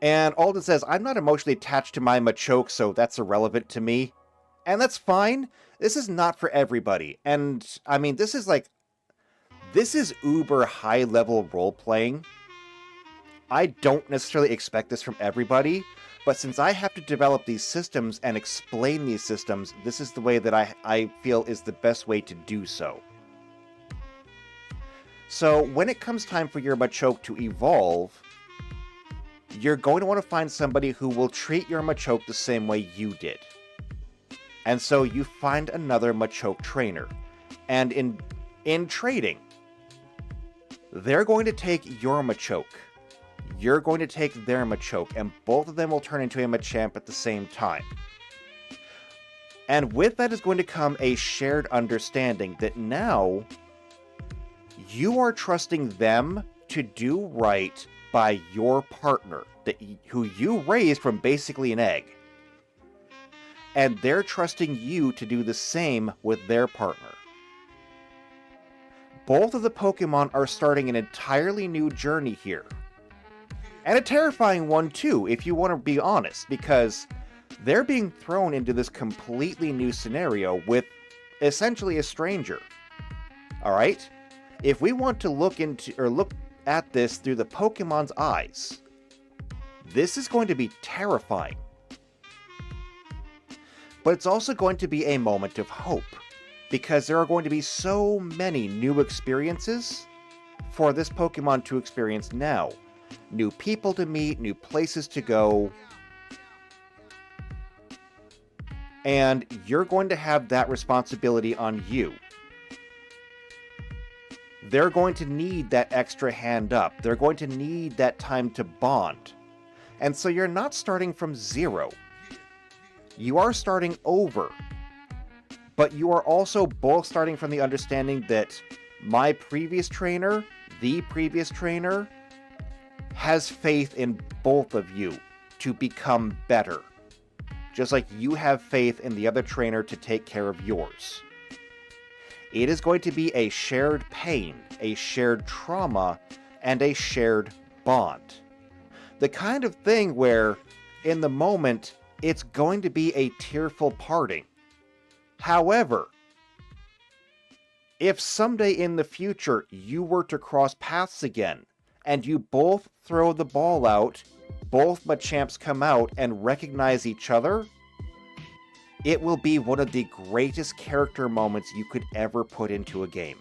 And Alden says, I'm not emotionally attached to my Machoke, so that's irrelevant to me. And that's fine. This is not for everybody. And, I mean, this is uber high-level role-playing. I don't necessarily expect this from everybody, but since I have to develop these systems and explain these systems, this is the way that I feel is the best way to do so. So, when it comes time for your Machoke to evolve, you're going to want to find somebody who will treat your Machoke the same way you did. And so you find another Machoke trainer. And in trading, they're going to take your Machoke. You're going to take their Machoke, and both of them will turn into a Machamp at the same time. And with that is going to come a shared understanding that now you are trusting them to do right by your partner, who you raised from basically an egg. And they're trusting you to do the same with their partner. Both of the Pokemon are starting an entirely new journey here. And a terrifying one too, if you want to be honest, because they're being thrown into this completely new scenario with essentially a stranger. Alright? If we want to look at this through the Pokemon's eyes, this is going to be terrifying. But it's also going to be a moment of hope, because there are going to be so many new experiences for this Pokemon to experience now. New people to meet, new places to go. And you're going to have that responsibility on you. They're going to need that extra hand up. They're going to need that time to bond. And so you're not starting from zero. You are starting over. But you are also both starting from the understanding that my previous trainer, the previous trainer, has faith in both of you to become better. Just like you have faith in the other trainer to take care of yours. It is going to be a shared pain, a shared trauma, and a shared bond. The kind of thing where, in the moment, it's going to be a tearful parting. However, if someday in the future you were to cross paths again, and you both throw the ball out, both Machamps come out and recognize each other, it will be one of the greatest character moments you could ever put into a game.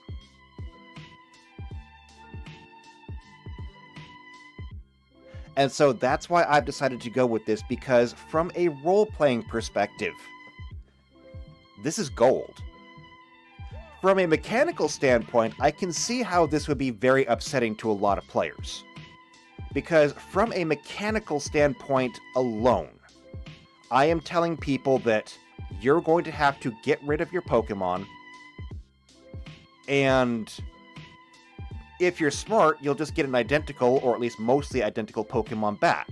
And so that's why I've decided to go with this, because from a role-playing perspective, this is gold. From a mechanical standpoint, I can see how this would be very upsetting to a lot of players. Because from a mechanical standpoint alone, I am telling people that you're going to have to get rid of your Pokemon, and if you're smart, you'll just get an identical, or at least mostly identical Pokemon back.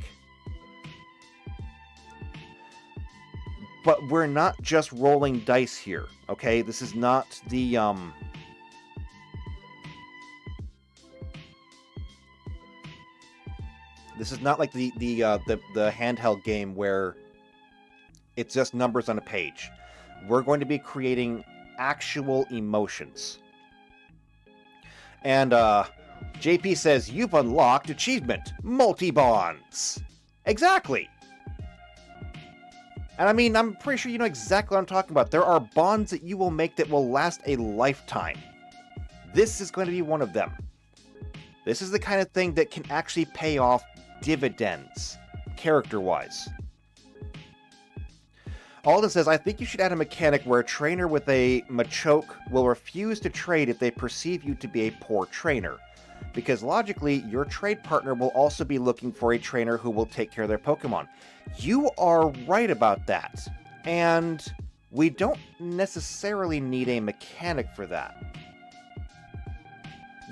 But we're not just rolling dice here, okay? This is not the, This is not like the handheld game where it's just numbers on a page. We're going to be creating actual emotions. And, JP says, you've unlocked achievement, multi-bonds. Exactly. And I mean, I'm pretty sure you know exactly what I'm talking about. There are bonds that you will make that will last a lifetime. This is going to be one of them. This is the kind of thing that can actually pay off dividends, character-wise. Alden says, I think you should add a mechanic where a trainer with a Machoke will refuse to trade if they perceive you to be a poor trainer. Because logically, your trade partner will also be looking for a trainer who will take care of their Pokemon. You are right about that. And we don't necessarily need a mechanic for that.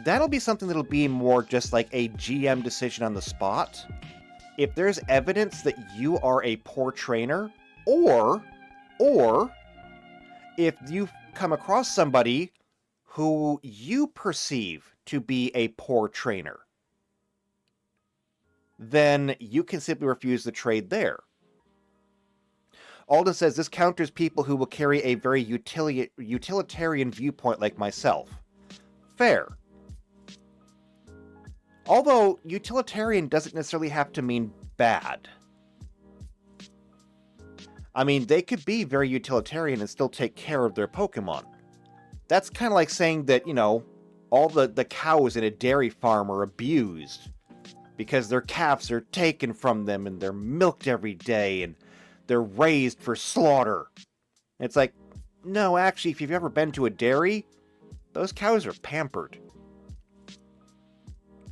That'll be something that'll be more just like a GM decision on the spot. If there's evidence that you are a poor trainer, Or if you come across somebody who you perceive to be a poor trainer, then you can simply refuse the trade there. Alden says this counters people who will carry a very utilitarian viewpoint like myself. Fair. Although utilitarian doesn't necessarily have to mean bad. I mean, they could be very utilitarian and still take care of their Pokemon. That's kind of like saying that, all the cows in a dairy farm are abused because their calves are taken from them and they're milked every day and they're raised for slaughter. It's like, no, actually, if you've ever been to a dairy, those cows are pampered.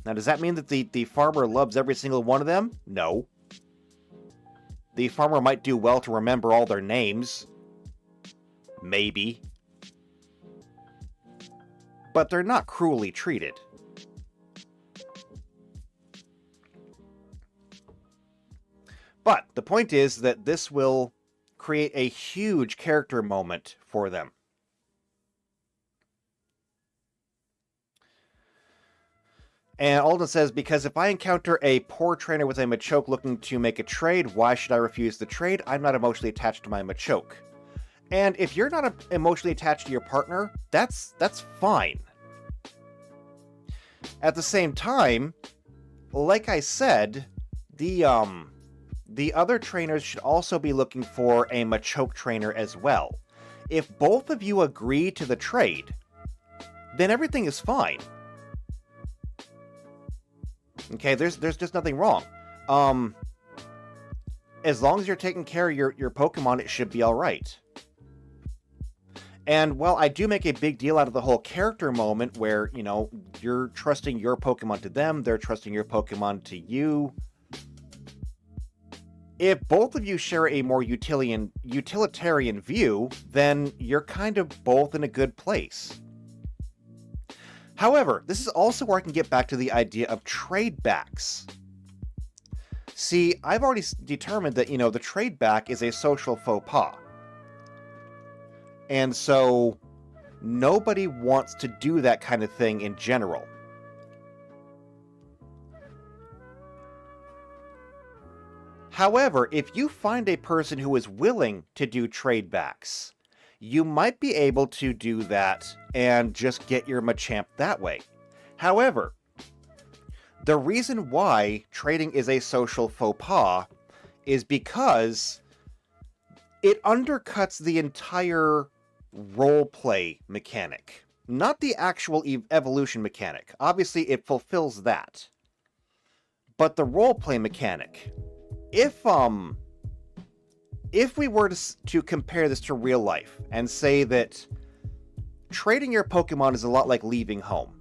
Now, does that mean that the farmer loves every single one of them? No. The farmer might do well to remember all their names. Maybe. But they're not cruelly treated. But the point is that this will create a huge character moment for them. And Alden says, because if I encounter a poor trainer with a Machoke looking to make a trade, why should I refuse the trade? I'm not emotionally attached to my Machoke. And if you're not emotionally attached to your partner, that's fine. At the same time, like I said, the other trainers should also be looking for a Machoke trainer as well. If both of you agree to the trade, then everything is fine. Okay, there's just nothing wrong. As long as you're taking care of your Pokemon, it should be alright. And, well, I do make a big deal out of the whole character moment where, you're trusting your Pokemon to them, they're trusting your Pokemon to you. If both of you share a more utilitarian view, then you're kind of both in a good place. However, this is also where I can get back to the idea of trade backs. See, I've already determined that, the trade back is a social faux pas. And so, nobody wants to do that kind of thing in general. However, if you find a person who is willing to do trade backs, you might be able to do that and just get your Machamp that way. However, the reason why trading is a social faux pas is because it undercuts the entire roleplay mechanic, not the actual evolution mechanic. Obviously, it fulfills that. But the roleplay mechanic, if we were to compare this to real life and say that trading your Pokemon is a lot like leaving home.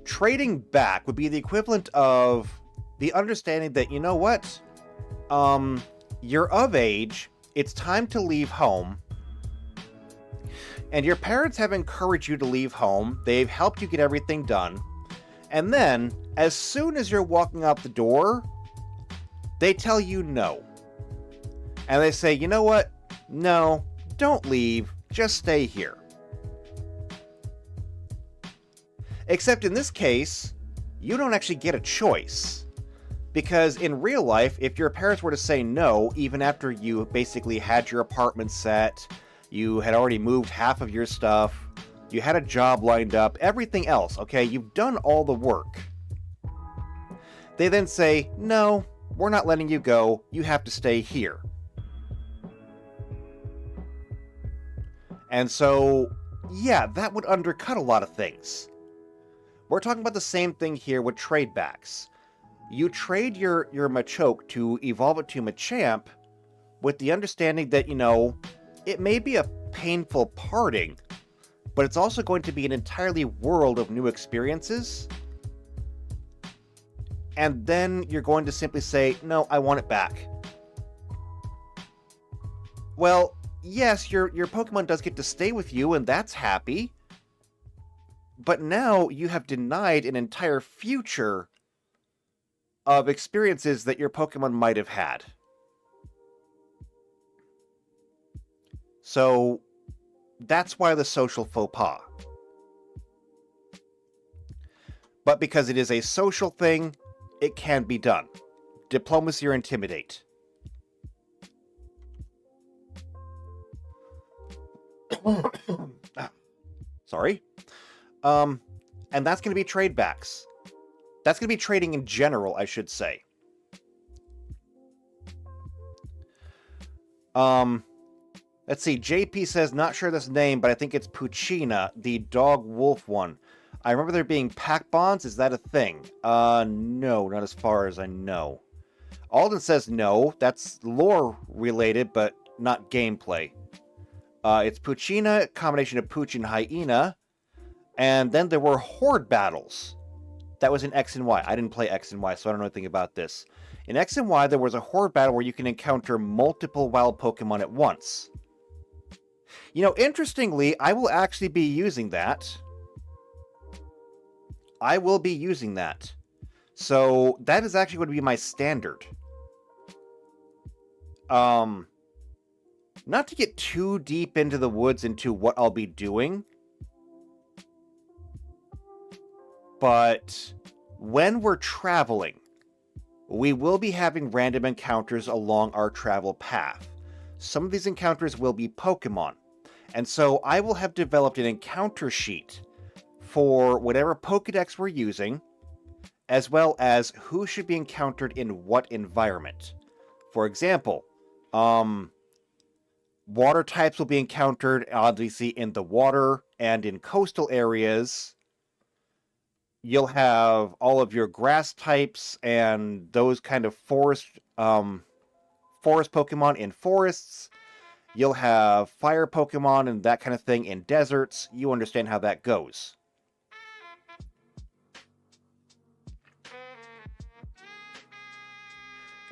Trading back would be the equivalent of the understanding that, you know what? You're of age, it's time to leave home, and your parents have encouraged you to leave home, they've helped you get everything done, and then, as soon as you're walking out the door, they tell you no. And they say, you know what? No, don't leave, just stay here. Except in this case, you don't actually get a choice. Because in real life, if your parents were to say no, even after you basically had your apartment set, you had already moved half of your stuff, you had a job lined up, everything else, okay? You've done all the work. They then say, no, we're not letting you go, you have to stay here. And so, yeah, that would undercut a lot of things. We're talking about the same thing here with trade backs. You trade your Machoke to evolve it to Machamp with the understanding that, it may be a painful parting, but it's also going to be an entirely world of new experiences. And then you're going to simply say, no, I want it back. Well, yes, your Pokemon does get to stay with you, and that's happy. But now you have denied an entire future of experiences that your Pokemon might have had. So that's why the social faux pas. But because it is a social thing, it can be done. Diplomacy or intimidate. Sorry. And that's going to be trade backs. That's going to be trading in general, I should say. Let's see. JP says, not sure this name, but I think it's Puccina, the dog wolf one. I remember there being pack bonds. Is that a thing? No, not as far as I know. Alden says no. That's lore related, but not gameplay. It's Puccina, a combination of Pooch and Hyena. And then there were horde battles. That was in X and Y. I didn't play X and Y, so I don't know anything about this. In X and Y, there was a horde battle where you can encounter multiple wild Pokemon at once. You know, interestingly, I will actually be using that. I will be using that. So that is actually going to be my standard. Not to get too deep into the woods into what I'll be doing, but when we're traveling, we will be having random encounters along our travel path. Some of these encounters will be Pokemon, and so I will have developed an encounter sheet for whatever Pokedex we're using, as well as who should be encountered in what environment. For example, water types will be encountered, obviously, in the water and in coastal areas. You'll have all of your grass types and those kind of forest Pokemon in forests. You'll have fire Pokemon and that kind of thing in deserts. You understand how that goes.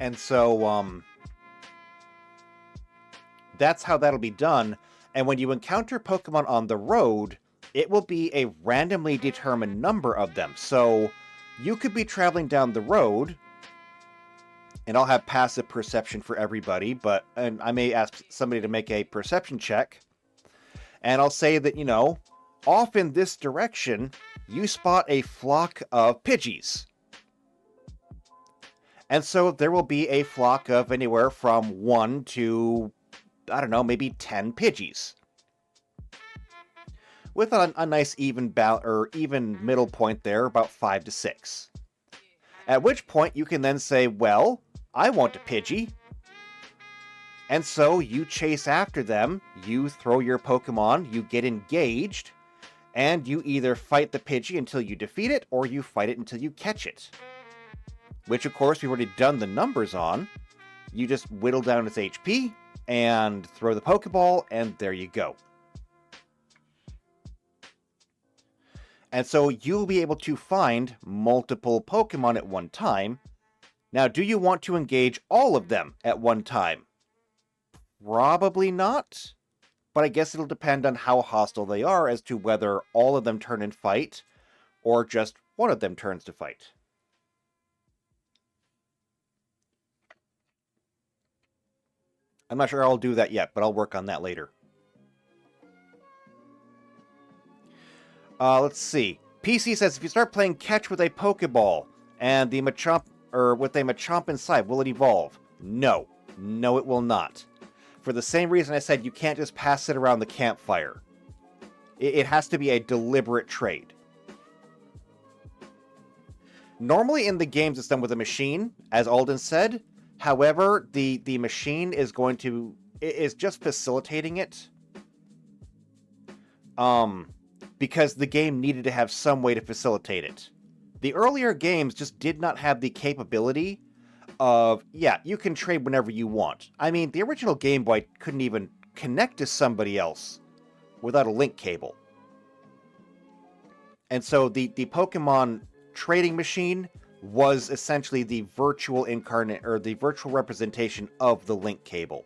And so, that's how that'll be done. And when you encounter Pokemon on the road, it will be a randomly determined number of them. So you could be traveling down the road, and I'll have passive perception for everybody, and I may ask somebody to make a perception check. And I'll say that, you know, off in this direction, you spot a flock of Pidgeys. And so there will be a flock of anywhere from 1 to, I don't know, maybe 10 Pidgeys. With a nice even middle point there, about 5 to 6. At which point you can then say, well, I want a Pidgey. And so you chase after them, you throw your Pokemon, you get engaged, and you either fight the Pidgey until you defeat it, or you fight it until you catch it. Which, of course, we've already done the numbers on. You just whittle down its HP, and throw the Pokeball, and there you go. And so you'll be able to find multiple Pokemon at one time. Now, do you want to engage all of them at one time? Probably not. But I guess it'll depend on how hostile they are as to whether all of them turn and fight, or just one of them turns to fight. I'm not sure I'll do that yet, but I'll work on that later. Let's see. PC says, if you start playing catch with a Pokeball and the Machamp, or with a Machamp inside, will it evolve? No. No, it will not. For the same reason I said you can't just pass it around the campfire. It has to be a deliberate trade. Normally in the games it's done with a machine, as Alden said. However, the machine is just facilitating it. Because the game needed to have some way to facilitate it. The earlier games just did not have the capability of, yeah, you can trade whenever you want. I mean, the original Game Boy couldn't even connect to somebody else without a link cable. And so the Pokemon trading machine was essentially the virtual incarnate, or the virtual representation of the link cable.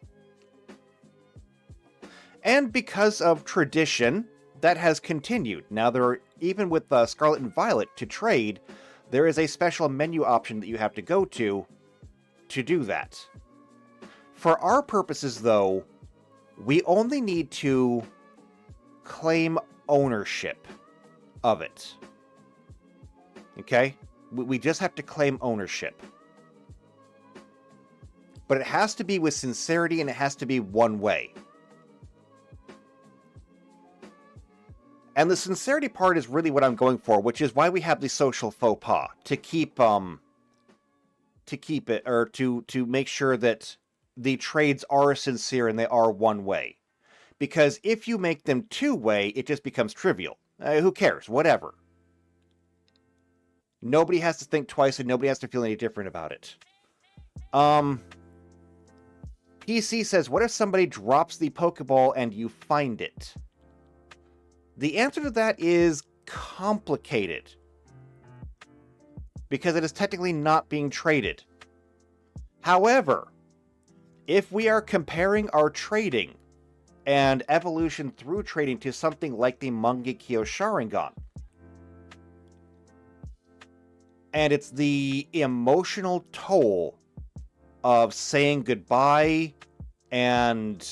And because of tradition, that has continued. Now, even with Scarlet and Violet to trade, there is a special menu option that you have to go to do that. For our purposes, though, we only need to claim ownership of it. Okay? We just have to claim ownership. But it has to be with sincerity, and it has to be one way. And the sincerity part is really what I'm going for, which is why we have the social faux pas, to keep it, or to make sure that the trades are sincere and they are one way. Because if you make them two-way, it just becomes trivial. Who cares? Whatever. Nobody has to think twice, and nobody has to feel any different about it. PC says, what if somebody drops the Pokeball and you find it? The answer to that is complicated. Because it is technically not being traded. However, if we are comparing our trading and evolution through trading to something like the Mangekyo Sharingan, and it's the emotional toll of saying goodbye and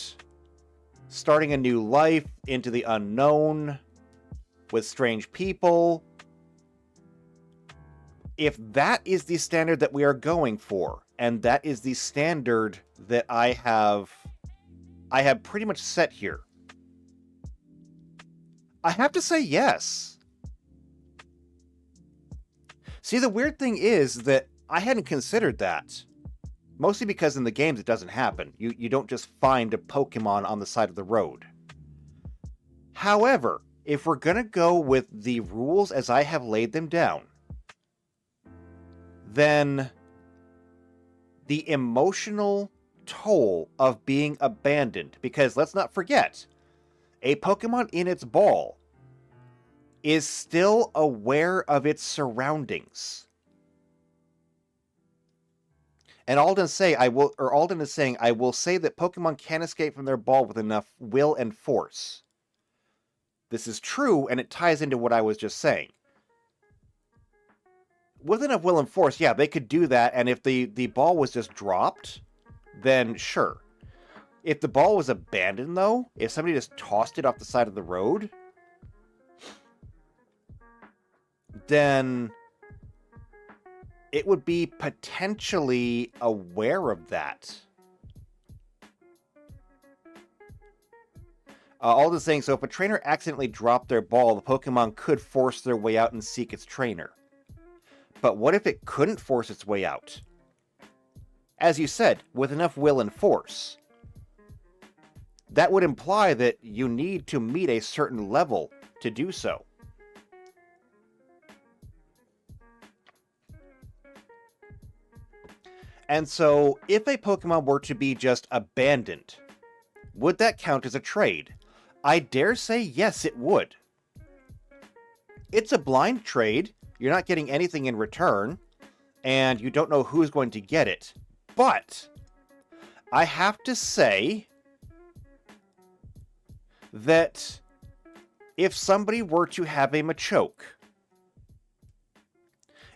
starting a new life into the unknown with strange people. If that is the standard that we are going for, and that is the standard that I have pretty much set here, I have to say yes. See, the weird thing is that I hadn't considered that. Mostly because in the games it doesn't happen. You don't just find a Pokemon on the side of the road. However, if we're going to go with the rules as I have laid them down, then the emotional toll of being abandoned, because let's not forget, a Pokemon in its ball is still aware of its surroundings. And Alden is saying, I will say that Pokemon can escape from their ball with enough will and force. This is true, and it ties into what I was just saying. With enough will and force, yeah, they could do that, and if the ball was just dropped, then sure. If the ball was abandoned, though, if somebody just tossed it off the side of the road, then it would be potentially aware of that. Alden's saying, so if a trainer accidentally dropped their ball, the Pokemon could force their way out and seek its trainer. But what if it couldn't force its way out? As you said, with enough will and force. That would imply that you need to meet a certain level to do so. And so, if a Pokemon were to be just abandoned, would that count as a trade? I dare say yes, it would. It's a blind trade. You're not getting anything in return, and you don't know who's going to get it. But I have to say that if somebody were to have a Machoke,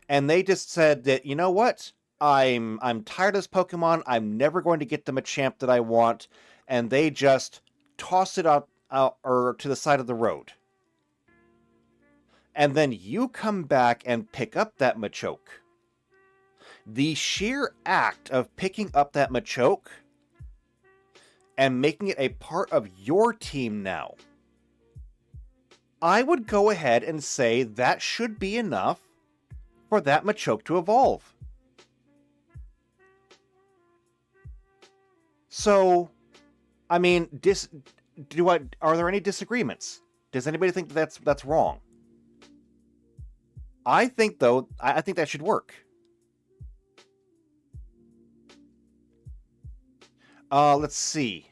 and they just said that, you know what? I'm tired of this Pokemon. I'm never going to get the Machamp that I want, and they just toss it out or to the side of the road. And then you come back and pick up that Machoke. The sheer act of picking up that Machoke and making it a part of your team now, I would go ahead and say that should be enough for that Machoke to evolve. So, I mean, are there any disagreements? Does anybody think that's wrong? I think, though, I think that should work. Let's see.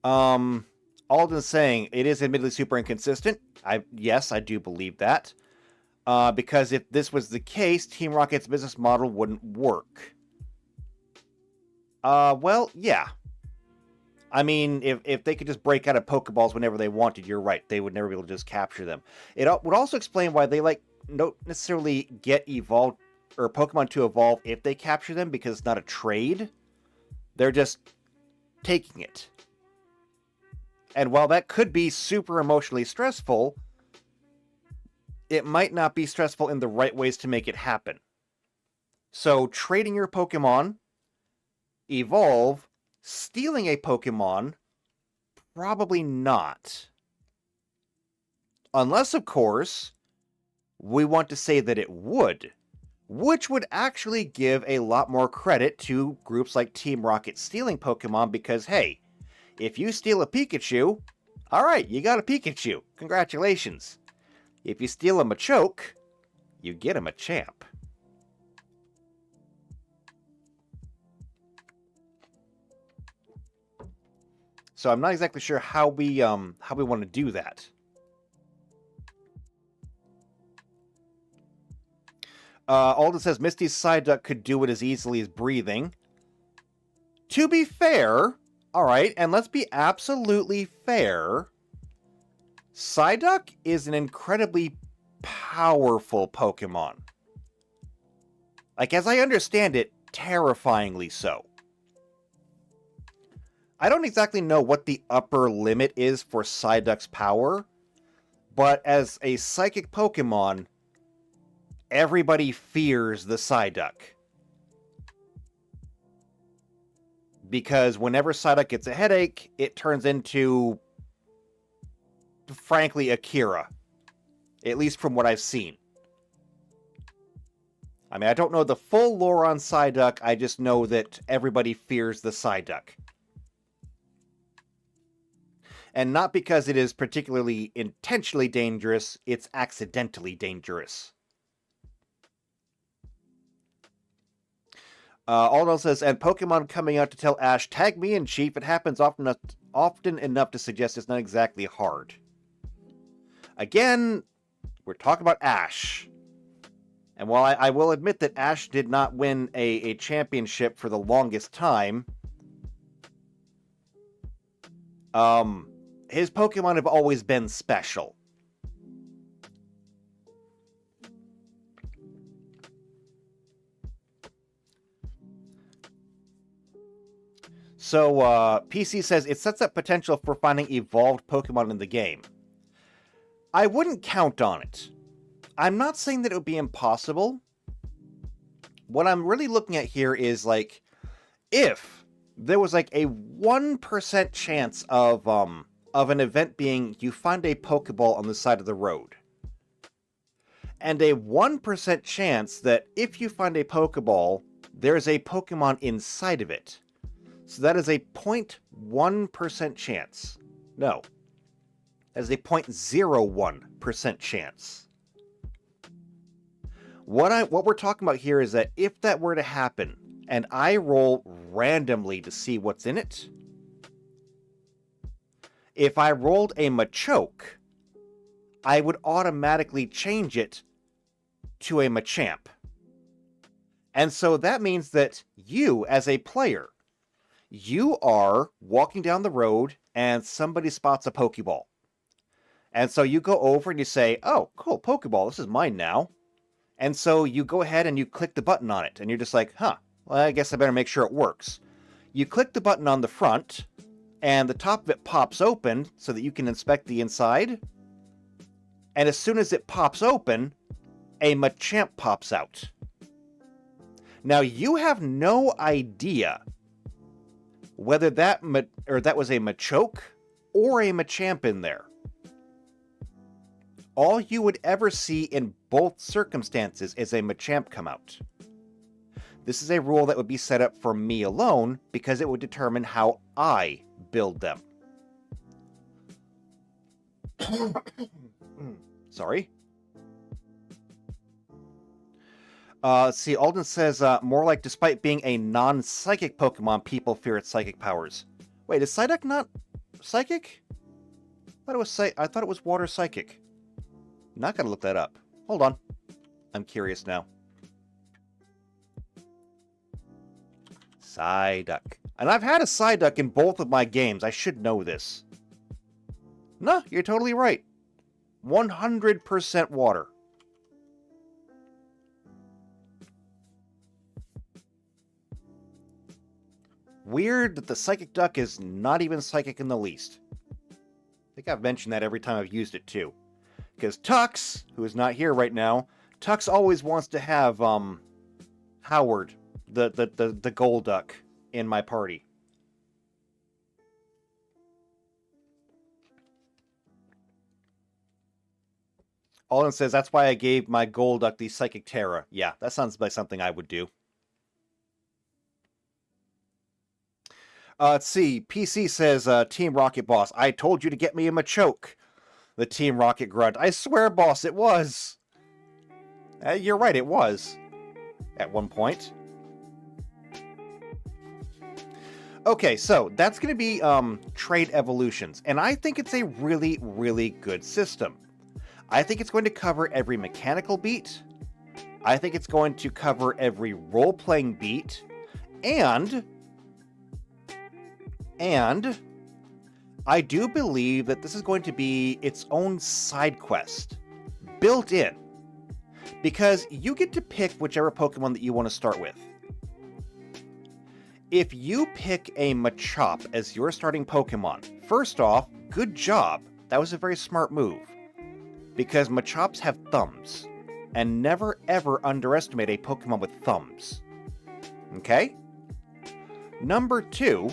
Alden's saying, it is admittedly super inconsistent. Yes, I do believe that. Because if this was the case, Team Rocket's business model wouldn't work. Well, yeah. I mean, if they could just break out of Pokeballs whenever they wanted, you're right. They would never be able to just capture them. It would also explain why they like don't necessarily get evolved or Pokemon to evolve if they capture them because it's not a trade. They're just taking it. And while that could be super emotionally stressful, it might not be stressful in the right ways to make it happen. So trading your Pokemon, evolve, stealing a Pokemon, probably not. Unless, of course, we want to say that it would, which would actually give a lot more credit to groups like Team Rocket stealing Pokemon because, hey, if you steal a Pikachu, alright, you got a Pikachu. Congratulations. If you steal a Machoke, you get a Machamp. So I'm not exactly sure how we want to do that. Alden says Misty's Psyduck could do it as easily as breathing. To be fair, alright, and let's be absolutely fair, Psyduck is an incredibly powerful Pokemon. Like, as I understand it, terrifyingly so. I don't exactly know what the upper limit is for Psyduck's power, but as a psychic Pokemon, everybody fears the Psyduck. Because whenever Psyduck gets a headache, it turns into, frankly, Akira. At least from what I've seen. I mean, I don't know the full lore on Psyduck, I just know that everybody fears the Psyduck. And not because it is particularly intentionally dangerous, it's accidentally dangerous. Aldo says, and Pokemon coming out to tell Ash, tag me in, Chief. It happens often enough to suggest it's not exactly hard. Again, we're talking about Ash. And while I will admit that Ash did not win a championship for the longest time, his Pokemon have always been special. So, PC says, it sets up potential for finding evolved Pokemon in the game. I wouldn't count on it. I'm not saying that it would be impossible. What I'm really looking at here is, like, if there was, like, a 1% chance of an event being you find a Pokeball on the side of the road, and a 1% chance that if you find a Pokeball, there's a Pokemon inside of it. So that is a 0.1% chance. No. That is a 0.01% chance. What we're talking about here is that if that were to happen, and I roll randomly to see what's in it, if I rolled a Machoke, I would automatically change it to a Machamp. And so that means that you, as a player, you are walking down the road and somebody spots a Pokeball. And so you go over and you say, oh, cool, Pokeball, this is mine now. And so you go ahead and you click the button on it, and you're just like, well, I guess I better make sure it works. You click the button on the front, and the top of it pops open so that you can inspect the inside. And as soon as it pops open, a Machamp pops out. Now, you have no idea whether that was a Machoke or a Machamp in there. All you would ever see in both circumstances is a Machamp come out. This is a rule that would be set up for me alone because it would determine how I build them. Sorry. See, Alden says, more like despite being a non-psychic Pokemon, people fear its psychic powers. Wait, is Psyduck not psychic? I thought it was water psychic. Not gonna look that up. Hold on. I'm curious now. Psyduck. And I've had a Psyduck in both of my games. I should know this. No, you're totally right. 100% water. Weird that the psychic duck is not even psychic in the least. I think I've mentioned that every time I've used it too. Because Tux, who is not here right now, Tux always wants to have Howard, the gold duck, in my party. Alden says, that's why I gave my gold duck the Psychic Terra. Yeah, that sounds like something I would do. Let's see. PC says, Team Rocket Boss, I told you to get me a Machoke. The Team Rocket grunt, I swear, boss, it was. You're right, it was. At one point. Okay, so that's going to be trade evolutions. And I think it's a really, really good system. I think it's going to cover every mechanical beat. I think it's going to cover every role-playing beat. And I do believe that this is going to be its own side quest, built in. Because you get to pick whichever Pokemon that you want to start with. If you pick a Machop as your starting Pokemon, first off, good job. That was a very smart move. Because Machops have thumbs. And never ever underestimate a Pokemon with thumbs. Okay? Number 2,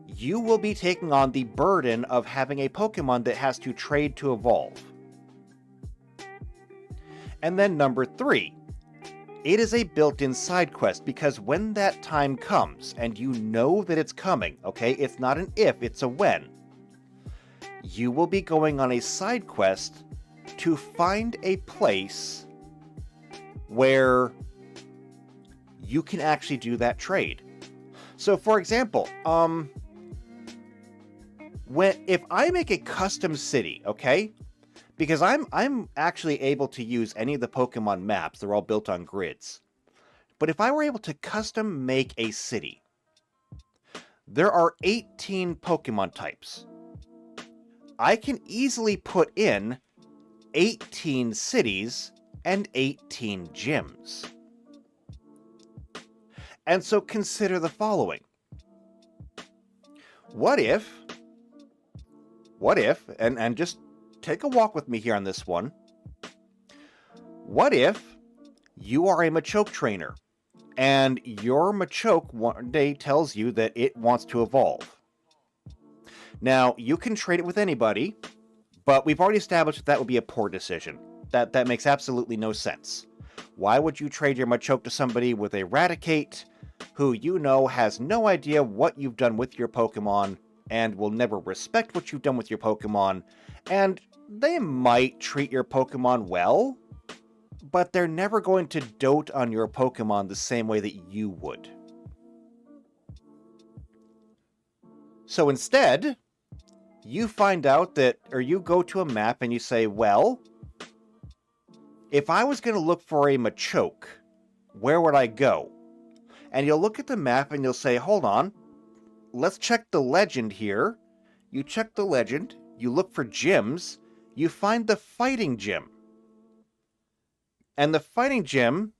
you will be taking on the burden of having a Pokemon that has to trade to evolve. And then number 3, it is a built-in side quest, because when that time comes, and you know that it's coming, okay, it's not an if, it's a when, you will be going on a side quest to find a place where you can actually do that trade. So for example, if I make a custom city, okay, because I'm actually able to use any of the Pokemon maps, they're all built on grids. But if I were able to custom make a city, there are 18 Pokemon types. I can easily put in 18 cities and 18 gyms. And so consider the following. What if, and just take a walk with me here on this one. What if you are a Machoke trainer, and your Machoke one day tells you that it wants to evolve? Now, you can trade it with anybody, but we've already established that would be a poor decision. That makes absolutely no sense. Why would you trade your Machoke to somebody with a Raticate, who you know has no idea what you've done with your Pokemon, and will never respect what you've done with your Pokemon, and they might treat your Pokemon well, but they're never going to dote on your Pokemon the same way that you would. So instead, you find out that, or you go to a map and you say, well, if I was going to look for a Machoke, where would I go? And you'll look at the map and you'll say, hold on, let's check the legend here. You check the legend, you look for gyms, you find the fighting gym. And the fighting gym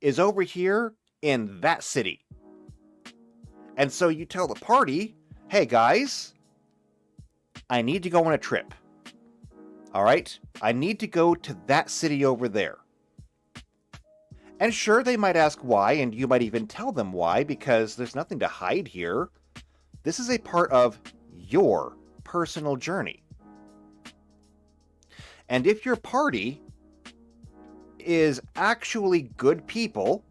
is over here in that city. And so you tell the party, hey guys, I need to go on a trip. Alright? I need to go to that city over there. And sure, they might ask why, and you might even tell them why, because there's nothing to hide here. This is a part of your personal journey. And if your party is actually good people,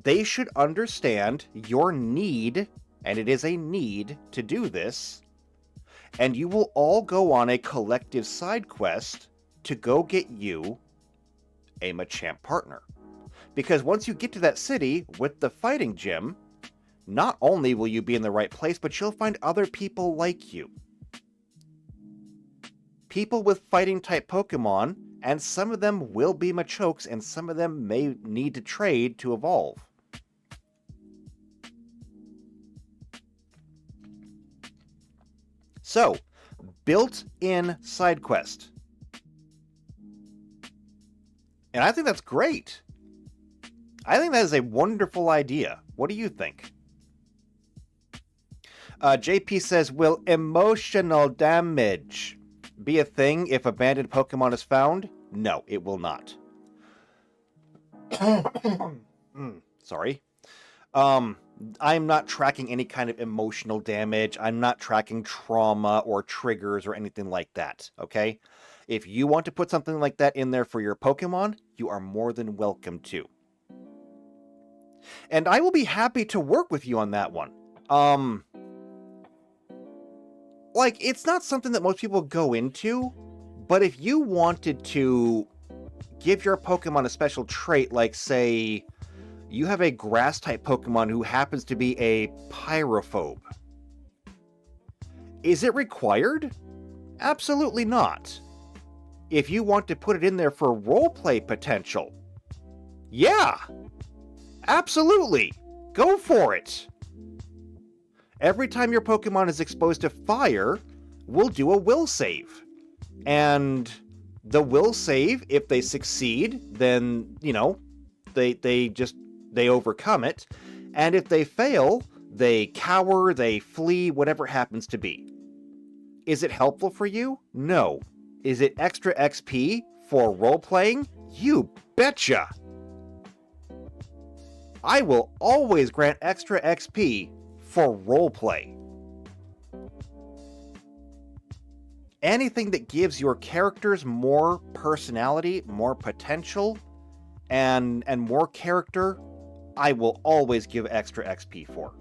they should understand your need, and it is a need to do this, and you will all go on a collective side quest to go get you a Machamp partner. Because once you get to that city with the fighting gym, not only will you be in the right place, but you'll find other people like you. People with fighting type Pokemon, and some of them will be Machokes, and some of them may need to trade to evolve. So, built-in side quest. And I think that's great. I think that is a wonderful idea. What do you think? JP says, will emotional damage be a thing if abandoned Pokemon is found? No, it will not. Sorry. I'm not tracking any kind of emotional damage. I'm not tracking trauma or triggers or anything like that, okay? If you want to put something like that in there for your Pokemon, you are more than welcome to. And I will be happy to work with you on that one. Like, it's not something that most people go into, but if you wanted to give your Pokemon a special trait, like, say, you have a grass-type Pokemon who happens to be a pyrophobe. Is it required? Absolutely not. If you want to put it in there for roleplay potential, yeah, absolutely, go for it. Every time your Pokemon is exposed to fire, we'll do a will save. And the will save, if they succeed, then, you know, they overcome it. And if they fail, they cower, they flee, whatever it happens to be. Is it helpful for you? No. Is it extra XP for role-playing? You betcha! I will always grant extra XP for roleplay. Anything that gives your characters more personality, more potential, and more character, I will always give extra XP for.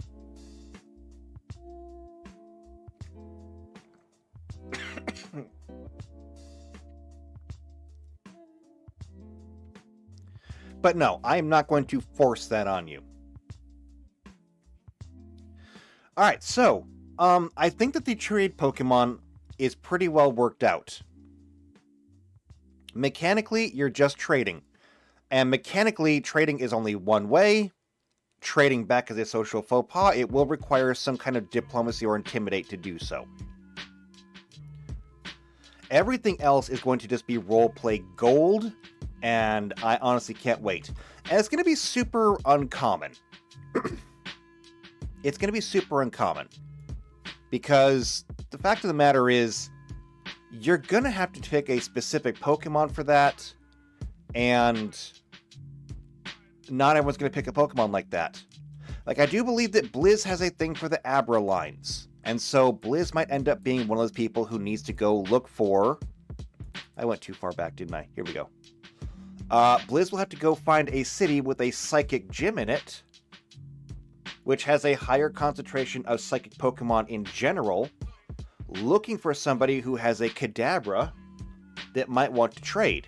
But no, I am not going to force that on you. Alright, so, I think that the trade Pokemon is pretty well worked out. Mechanically, you're just trading. And mechanically, trading is only one way. Trading back as a social faux pas, it will require some kind of diplomacy or intimidate to do so. Everything else is going to just be roleplay gold, and I honestly can't wait. And it's going to be super uncommon. It's going to be super uncommon. Because the fact of the matter is, you're going to have to pick a specific Pokemon for that, and not everyone's going to pick a Pokemon like that. Like, I do believe that Blizz has a thing for the Abra lines, and so Blizz might end up being one of those people who needs to go look for... I went too far back, didn't I? Here we go. Blizz will have to go find a city with a Psychic Gym in it, which has a higher concentration of Psychic Pokemon in general, looking for somebody who has a Kadabra that might want to trade.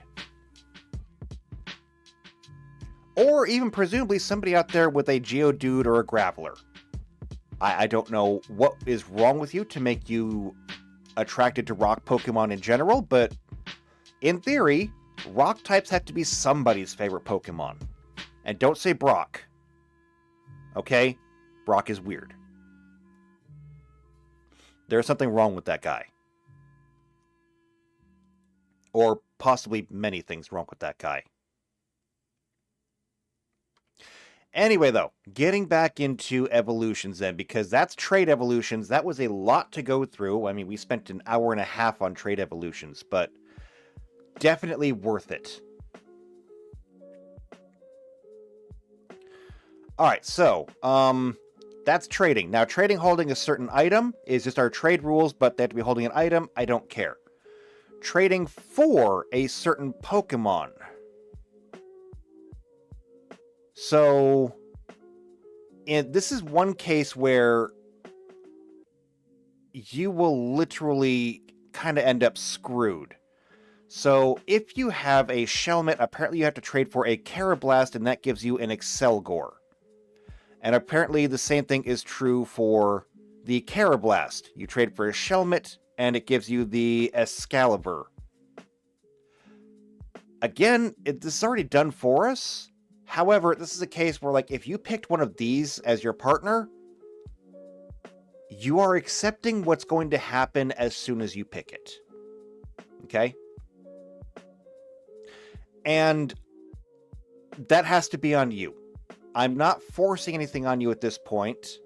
Or even presumably somebody out there with a Geodude or a Graveler. I don't know what is wrong with you to make you attracted to rock Pokemon in general, but in theory, rock types have to be somebody's favorite Pokemon. And don't say Brock. Okay? Brock is weird. There's something wrong with that guy. Or possibly many things wrong with that guy. Anyway, though, getting back into evolutions then, because that's trade evolutions. That was a lot to go through. I mean, we spent an hour and a half on trade evolutions, but definitely worth it. Alright, so, that's trading. Now, trading holding a certain item is just our trade rules, but they have to be holding an item. I don't care. Trading for a certain Pokemon. So, this is one case where you will literally kind of end up screwed. So, if you have a Shelmet, apparently you have to trade for a Carablast, and that gives you an Excelgor. And apparently the same thing is true for the Carablast. You trade for a Shelmet, and it gives you the Excalibur. Again, this is already done for us. However, this is a case where, like, if you picked one of these as your partner, you are accepting what's going to happen as soon as you pick it. Okay? And that has to be on you. I'm not forcing anything on you at this point.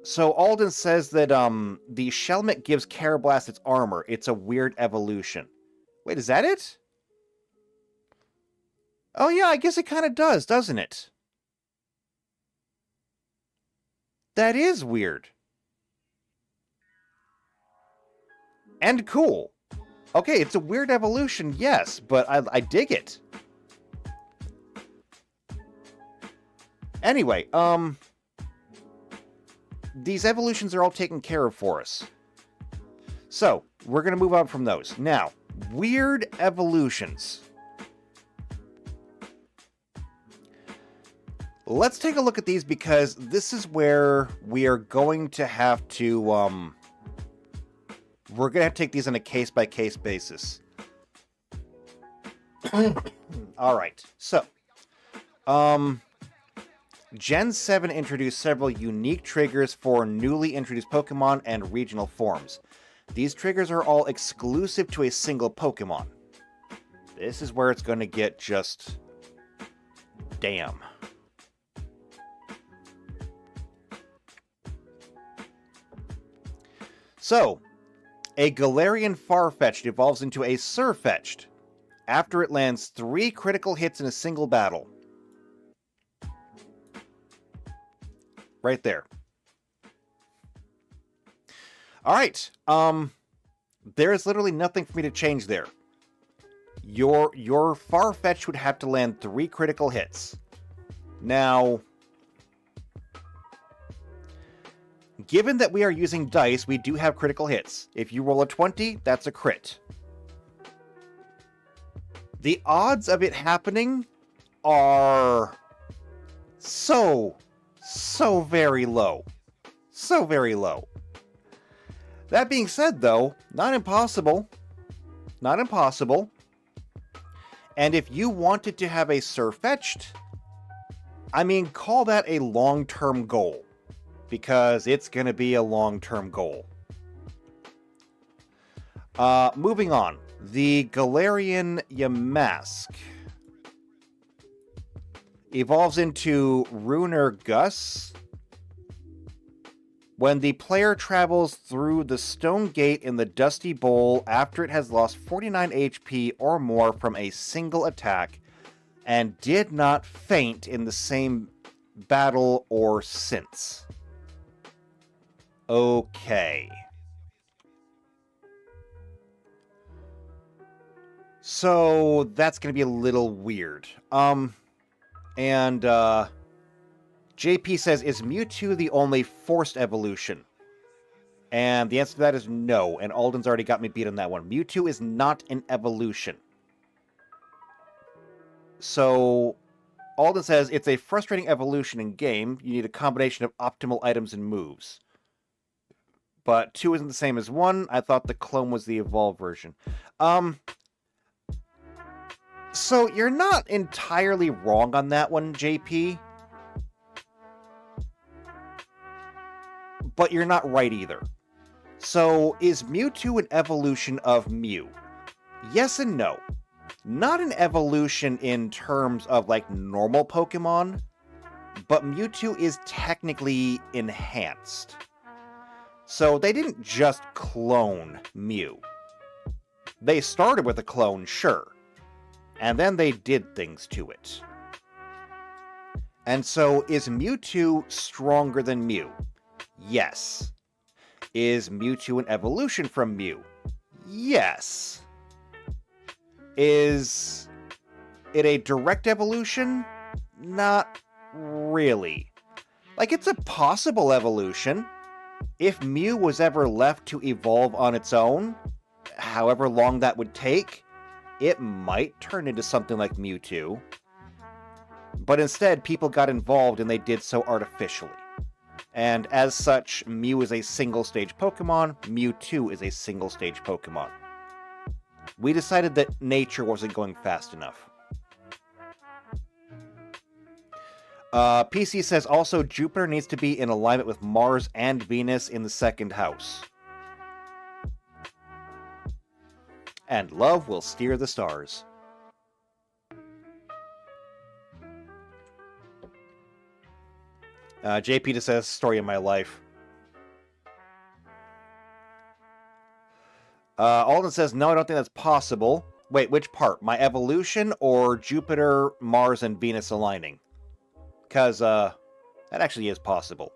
So Alden says that the Shelmet gives Carablast its armor. It's a weird evolution. Wait, is that it? Oh yeah, I guess it kind of does, doesn't it? That is weird. And cool. Okay, it's a weird evolution, yes, but I dig it. Anyway, these evolutions are all taken care of for us. So, we're going to move on from those. Now, weird evolutions. Let's take a look at these because this is where we are going to have to, we're going to have to take these on a case-by-case basis. Alright, so, Gen 7 introduced several unique triggers for newly introduced Pokemon and regional forms. These triggers are all exclusive to a single Pokemon. This is where it's going to get just... damn. So, a Galarian Farfetch'd evolves into a Surfetch'd after it lands 3 critical hits in a single battle. Right there. Alright, there is literally nothing for me to change there. Your Farfetch'd would have to land 3 critical hits. Now, given that we are using dice, we do have critical hits. If you roll a 20, that's a crit. The odds of it happening are so very low. So very low. That being said, though, not impossible. Not impossible. And if you wanted to have a Surfetch'd, I mean, call that a long-term goal. Because it's going to be a long-term goal. Moving on. The Galarian Yamask evolves into Runer Gus when the player travels through the stone gate in the Dusty Bowl after it has lost 49 HP or more from a single attack and did not faint in the same battle or since. Okay. So that's going to be a little weird. And JP says, is Mewtwo the only forced evolution? And the answer to that is no, and Alden's already got me beat on that one. Mewtwo is not an evolution. So, Alden says, it's a frustrating evolution in game. You need a combination of optimal items and moves. But 2 isn't the same as 1. I thought the clone was the evolved version. So you're not entirely wrong on that one, JP. But you're not right either. So, is Mewtwo an evolution of Mew? Yes and no. Not an evolution in terms of, like, normal Pokemon, but Mewtwo is technically enhanced. So they didn't just clone Mew. They started with a clone, sure. And then they did things to it. And so, is Mewtwo stronger than Mew? Yes. Is Mewtwo an evolution from Mew? Yes. Is it a direct evolution? Not really. Like, it's a possible evolution. If Mew was ever left to evolve on its own, however long that would take, it might turn into something like Mewtwo. But instead, people got involved and they did so artificially. And as such, Mew is a single-stage Pokemon, Mewtwo is a single-stage Pokemon. We decided that nature wasn't going fast enough. PC says also Jupiter needs to be in alignment with Mars and Venus in the 2nd house. And love will steer the stars. JP just says, story of my life. Alden says, no, I don't think that's possible. Wait, which part? My evolution or Jupiter, Mars, and Venus aligning? Because, that actually is possible.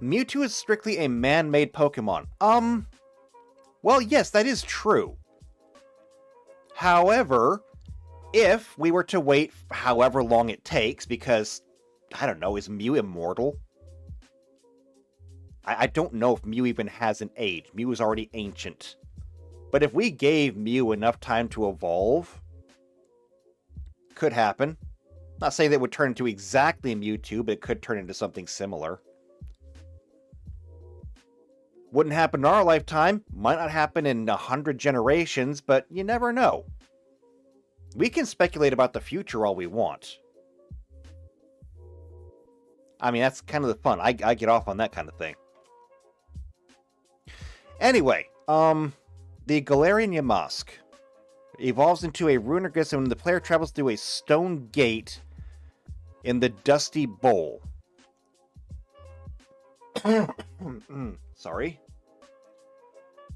Mewtwo is strictly a man-made Pokemon. Well, yes, that is true. However, if we were to wait however long it takes, because, I don't know, is Mew immortal? I don't know if Mew even has an age. Mew is already ancient. But if we gave Mew enough time to evolve, could happen. Not saying that it would turn into exactly Mewtwo, but it could turn into something similar. Wouldn't happen in our lifetime, might not happen in 100 generations, but you never know. We can speculate about the future all we want. I mean, that's kind of the fun. I get off on that kind of thing. Anyway, the Galarian Yamask evolves into a Runergus when the player travels through a stone gate in the Dusty Bowl. Sorry.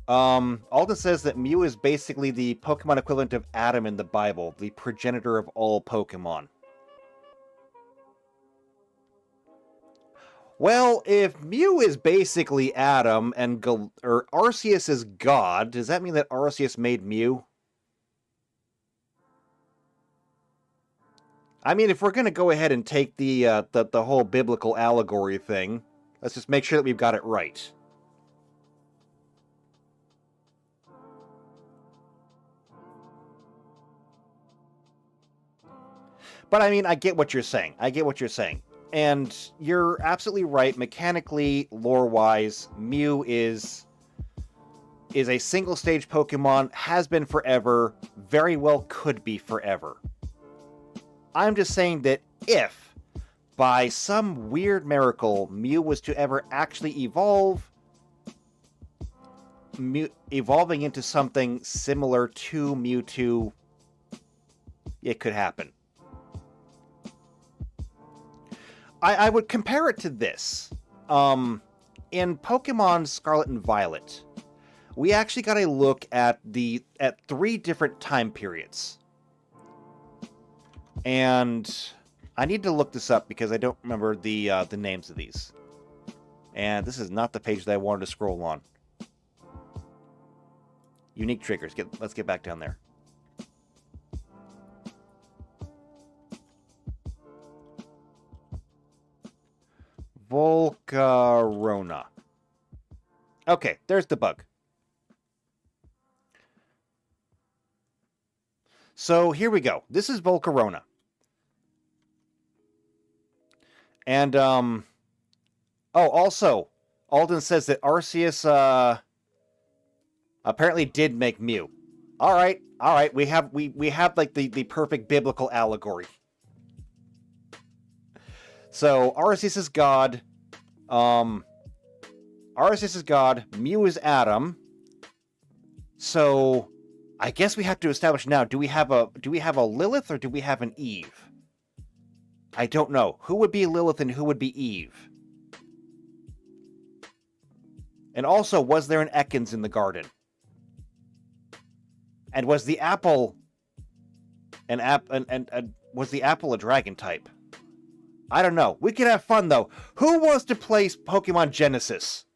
Alden says that Mew is basically the Pokemon equivalent of Adam in the Bible, the progenitor of all Pokemon. Well, if Mew is basically Adam and Arceus is God, does that mean that Arceus made Mew? I mean, if we're going to go ahead and take the whole biblical allegory thing, let's just make sure that we've got it right. But I mean, I get what you're saying. And you're absolutely right. Mechanically, lore-wise, Mew is a single-stage Pokemon, has been forever, very well could be forever. I'm just saying that if, by some weird miracle, Mew was to ever actually evolve, evolving into something similar to Mewtwo, it could happen. I would compare it to this. In Pokemon Scarlet and Violet, we actually got a look at 3 different time periods. And I need to look this up because I don't remember the names of these. And this is not the page that I wanted to scroll on. Unique triggers. Let's get back down there. Volcarona. Okay, there's the bug. So here we go. This is Volcarona. And, also, Alden says that Arceus, apparently did make Mew. Alright, we have like the perfect biblical allegory. So, Arceus is God. Arceus is God. Mew is Adam. So, I guess we have to establish now, do we have a Lilith or do we have an Eve? I don't know. Who would be Lilith and who would be Eve? And also, was there an Ekans in the garden? And was the apple was the apple a dragon type? I don't know. We could have fun, though. Who wants to play Pokemon Genesis?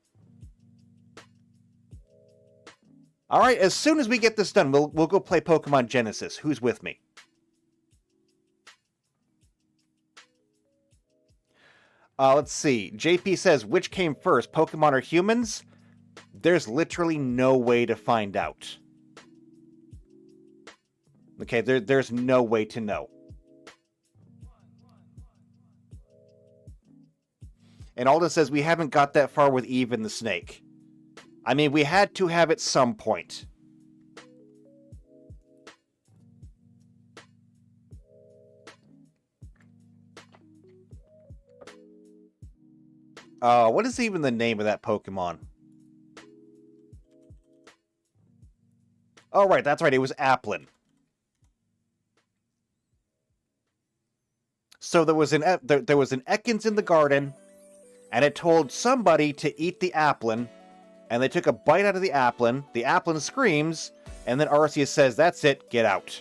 Alright, as soon as we get this done, we'll go play Pokemon Genesis. Who's with me? Let's see. JP says, which came first, Pokemon or humans? There's literally no way to find out. Okay, there's no way to know. And Alden says, we haven't got that far with Eve and the snake. I mean, we had to have at some point. What is even the name of that Pokemon? Oh, right, that's right, it was Applin. So there was an Ekans in the garden, and it told somebody to eat the Applin, and they took a bite out of the applin. The applin screams, and then Arceus says, "That's it, get out."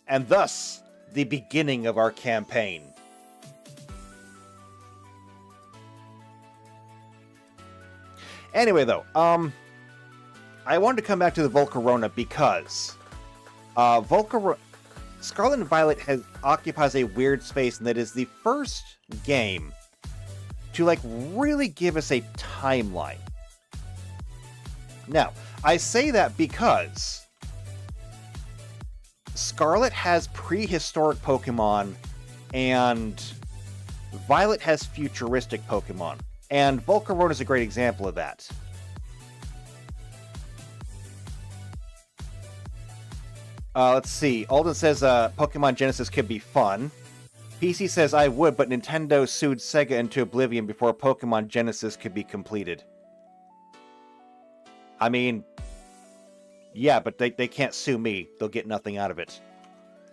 And thus, the beginning of our campaign. Anyway, though, I wanted to come back to the Volcarona because Scarlet and Violet occupies a weird space, and that is the first game to really give us a timeline. Now, I say that because Scarlet has prehistoric Pokemon and Violet has futuristic Pokemon. And Volcarona is a great example of that. Let's see. Alden says Pokemon Genesis could be fun. PC says I would, but Nintendo sued Sega into oblivion before Pokemon Genesis could be completed. I mean, yeah, but they can't sue me. They'll get nothing out of it.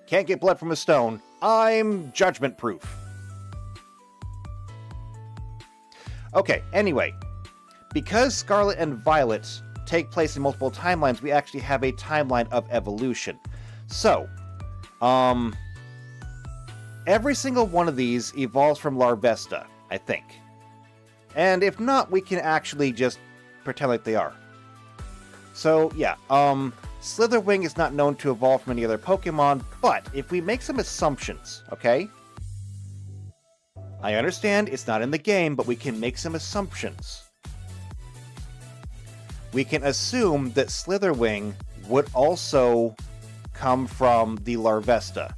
Can't get blood from a stone. I'm judgment-proof. Okay, anyway, because Scarlet and Violet take place in multiple timelines, we actually have a timeline of evolution. So, every single one of these evolves from Larvesta, I think. And if not, we can actually just pretend like they are. So, yeah, Slitherwing is not known to evolve from any other Pokemon, but if we make some assumptions, okay? I understand it's not in the game, but we can make some assumptions. We can assume that Slitherwing would also come from the Larvesta.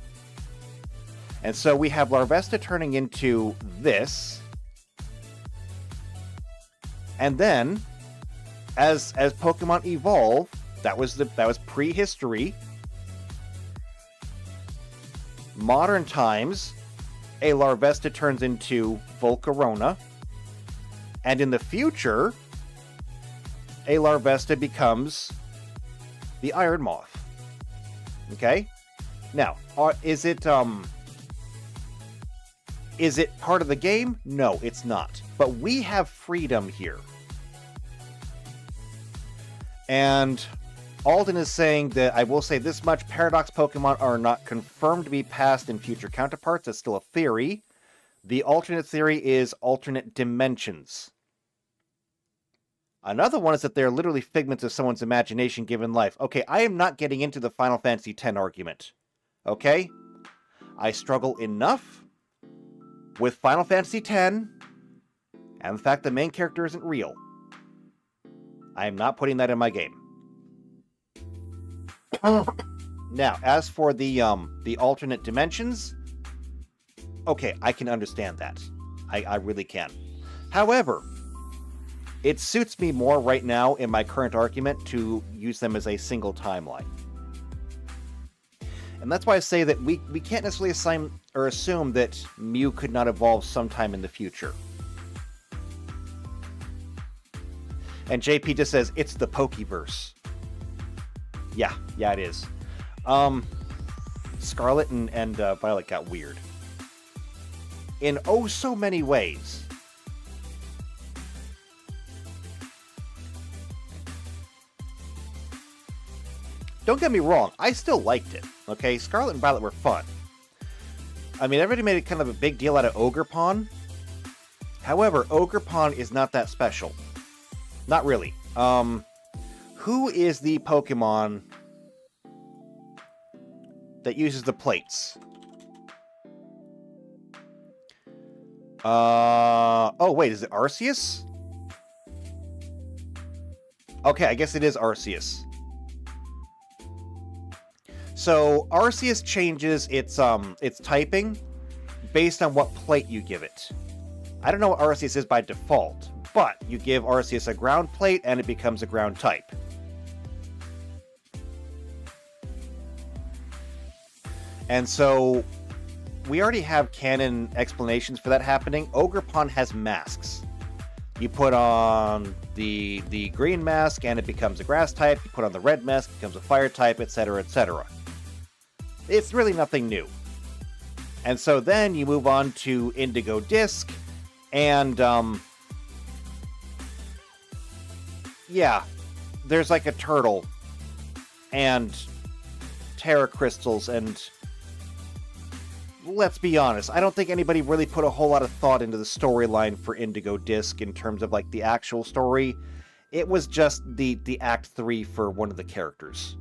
And so we have Larvesta turning into this. And then, as Pokemon evolve, that was prehistory. Modern times, a Larvesta turns into Volcarona. And in the future, a Larvesta becomes the Iron Moth. Okay? Now, is it part of the game? No, it's not. But we have freedom here. And Alden is saying that, I will say this much, Paradox Pokemon are not confirmed to be past and future counterparts. That's still a theory. The alternate theory is alternate dimensions. Another one is that they're literally figments of someone's imagination given life. Okay, I am not getting into the Final Fantasy X argument. Okay? I struggle enough with Final Fantasy X and the fact the main character isn't real. I am not putting that in my game. Now, as for the alternate dimensions, okay, I can understand that. I really can. However, it suits me more right now in my current argument to use them as a single timeline. And that's why I say that we can't necessarily assume that Mew could not evolve sometime in the future. And JP just says, it's the Pokeverse. Yeah, it is. Scarlet and Violet got weird. In oh so many ways. Don't get me wrong, I still liked it, okay? Scarlet and Violet were fun. I mean, everybody made kind of a big deal out of Ogerpon. However, Ogerpon is not that special. Not really. Who is the Pokemon that uses the plates? Oh, wait, is it Arceus? Okay, I guess it is Arceus. So, Arceus changes its typing based on what plate you give it. I don't know what Arceus is by default, but you give Arceus a ground plate and it becomes a ground type. And so, we already have canon explanations for that happening. Ogerpon has masks. You put on the green mask and it becomes a grass type. You put on the red mask, it becomes a fire type, etc., etc. It's really nothing new. And so then you move on to Indigo Disc, and yeah, there's like a turtle and terra crystals, and let's be honest, I don't think anybody really put a whole lot of thought into the storyline for Indigo Disc in terms of like the actual story. It was just the Act 3 for one of the characters.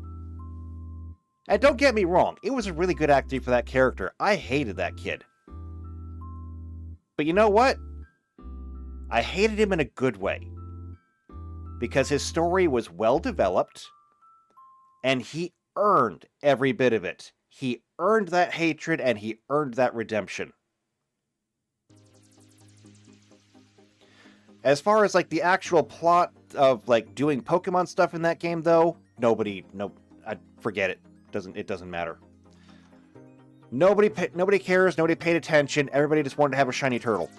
And don't get me wrong, it was a really good Act 3 for that character. I hated that kid. But you know what? I hated him in a good way. Because his story was well developed, and he earned every bit of it. He earned that hatred, and he earned that redemption. As far as like the actual plot of like doing Pokemon stuff in that game, though, I forget it. It doesn't matter. Nobody cares. Nobody paid attention. Everybody just wanted to have a shiny turtle.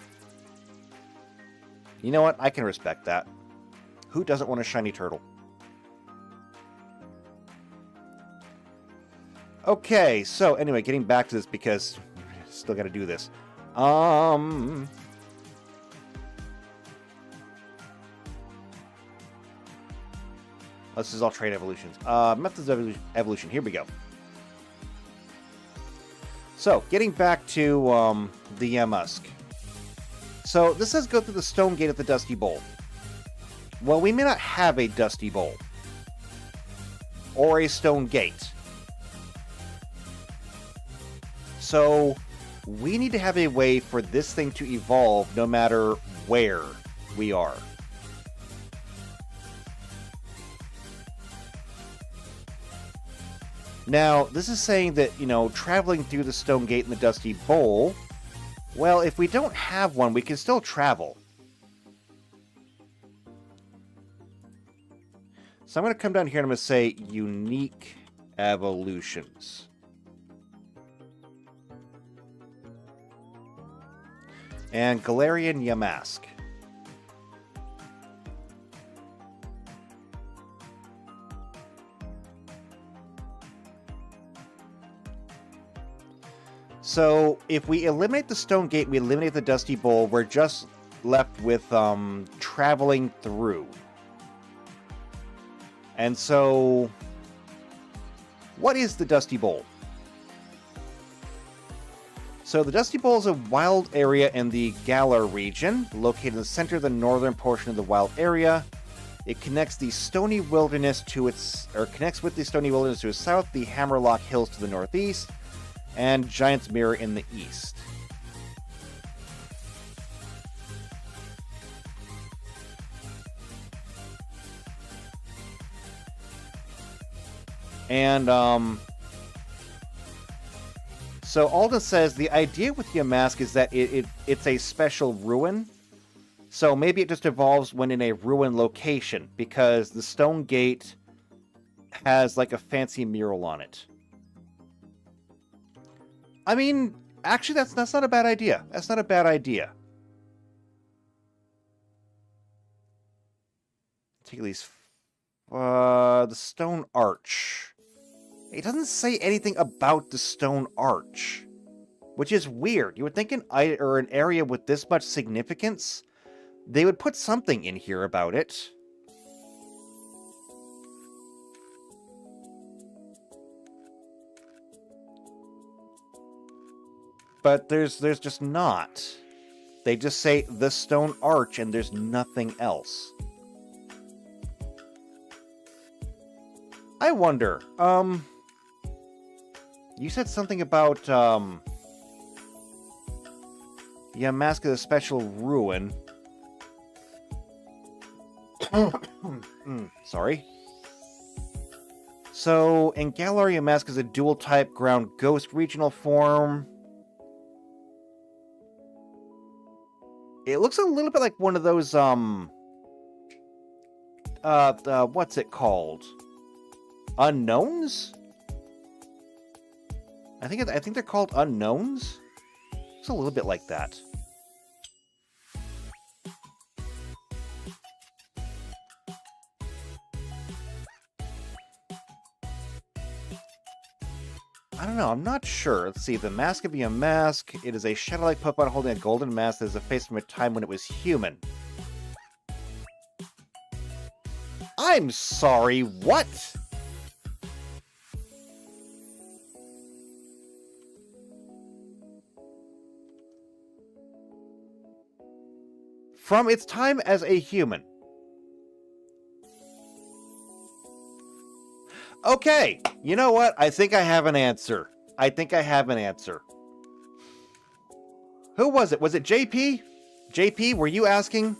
You know what? I can respect that. Who doesn't want a shiny turtle? Okay, so anyway, getting back to this because still got to do this. This is all trade evolutions. Methods of evolution. Here we go. So, getting back to the Yamask. So, this says go through the stone gate at the Dusty Bowl. Well, we may not have a Dusty Bowl. Or a stone gate. So, we need to have a way for this thing to evolve no matter where we are. Now, this is saying that, traveling through the stone gate in the Dusty Bowl, well, if we don't have one, we can still travel. So I'm going to come down here and I'm going to say unique evolutions. And Galarian Yamask. So, if we eliminate the Stone Gate, we eliminate the Dusty Bowl, we're just left with traveling through. And so, what is the Dusty Bowl? So, the Dusty Bowl is a wild area in the Galar region, located in the center of the northern portion of the wild area. It connects the Stony Wilderness connects with the Stony Wilderness to its south, the Hammerlock Hills to the northeast, and Giant's Mirror in the east. And, so Alden says the idea with Yamask is that it's a special ruin. So maybe it just evolves when in a ruin location, because the Stone Gate has like a fancy mural on it. I mean, actually, that's not a bad idea. That's not a bad idea. Take these. The Stone Arch. It doesn't say anything about the Stone Arch, which is weird. You would think an area with this much significance, they would put something in here about it. But there's just not. They just say the Stone Arch and there's nothing else. I wonder, you said something about, Yamask is a special ruin. Sorry. So, in Galar, Yamask is a dual-type ground ghost regional form. It looks a little bit like one of those, what's it called? Unknowns? I think they're called Unknowns? It's a little bit like that. I don't know, I'm not sure. Let's see, the Mask of Yamask. It is a shadow-like Pokemon holding a golden mask that is a face from a time when it was human. I'm sorry, what? From its time as a human. Okay, you know what? I think I have an answer. Who was it? Was it JP? JP, were you asking?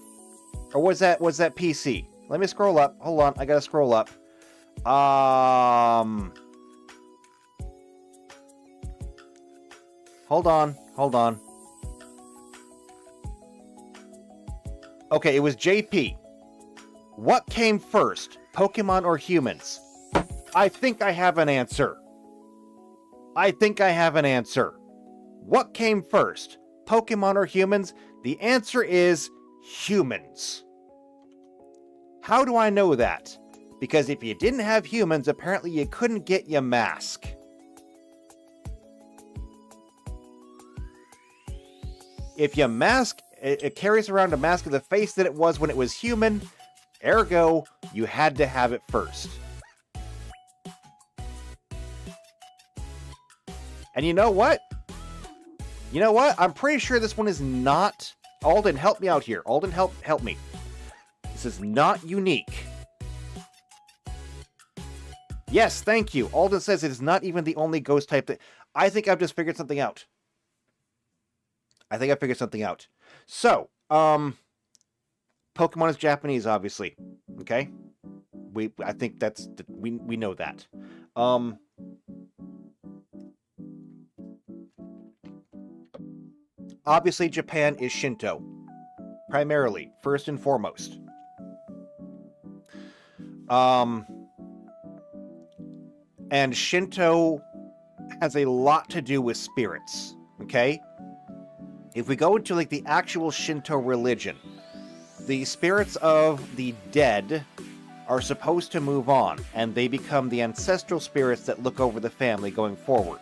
Or was that PC? Let me scroll up. Hold on, I gotta scroll up. Hold on. Okay, it was JP. What came first, Pokemon or humans? I think I have an answer. What came first, Pokemon or humans? The answer is humans. How do I know that? Because if you didn't have humans, apparently you couldn't get your mask. If your mask, it carries around a mask of the face that it was when it was human, ergo, you had to have it first. And you know what? I'm pretty sure this one is not... Alden, help me out here. Alden, help me. This is not unique. Yes, thank you. Alden says it is not even the only ghost type that... I think I've just figured something out. So, Pokemon is Japanese, obviously. Okay? I think that's... We know that. Obviously, Japan is Shinto. Primarily, first and foremost. And Shinto has a lot to do with spirits, okay? If we go into, like, the actual Shinto religion, the spirits of the dead are supposed to move on, and they become the ancestral spirits that look over the family going forward.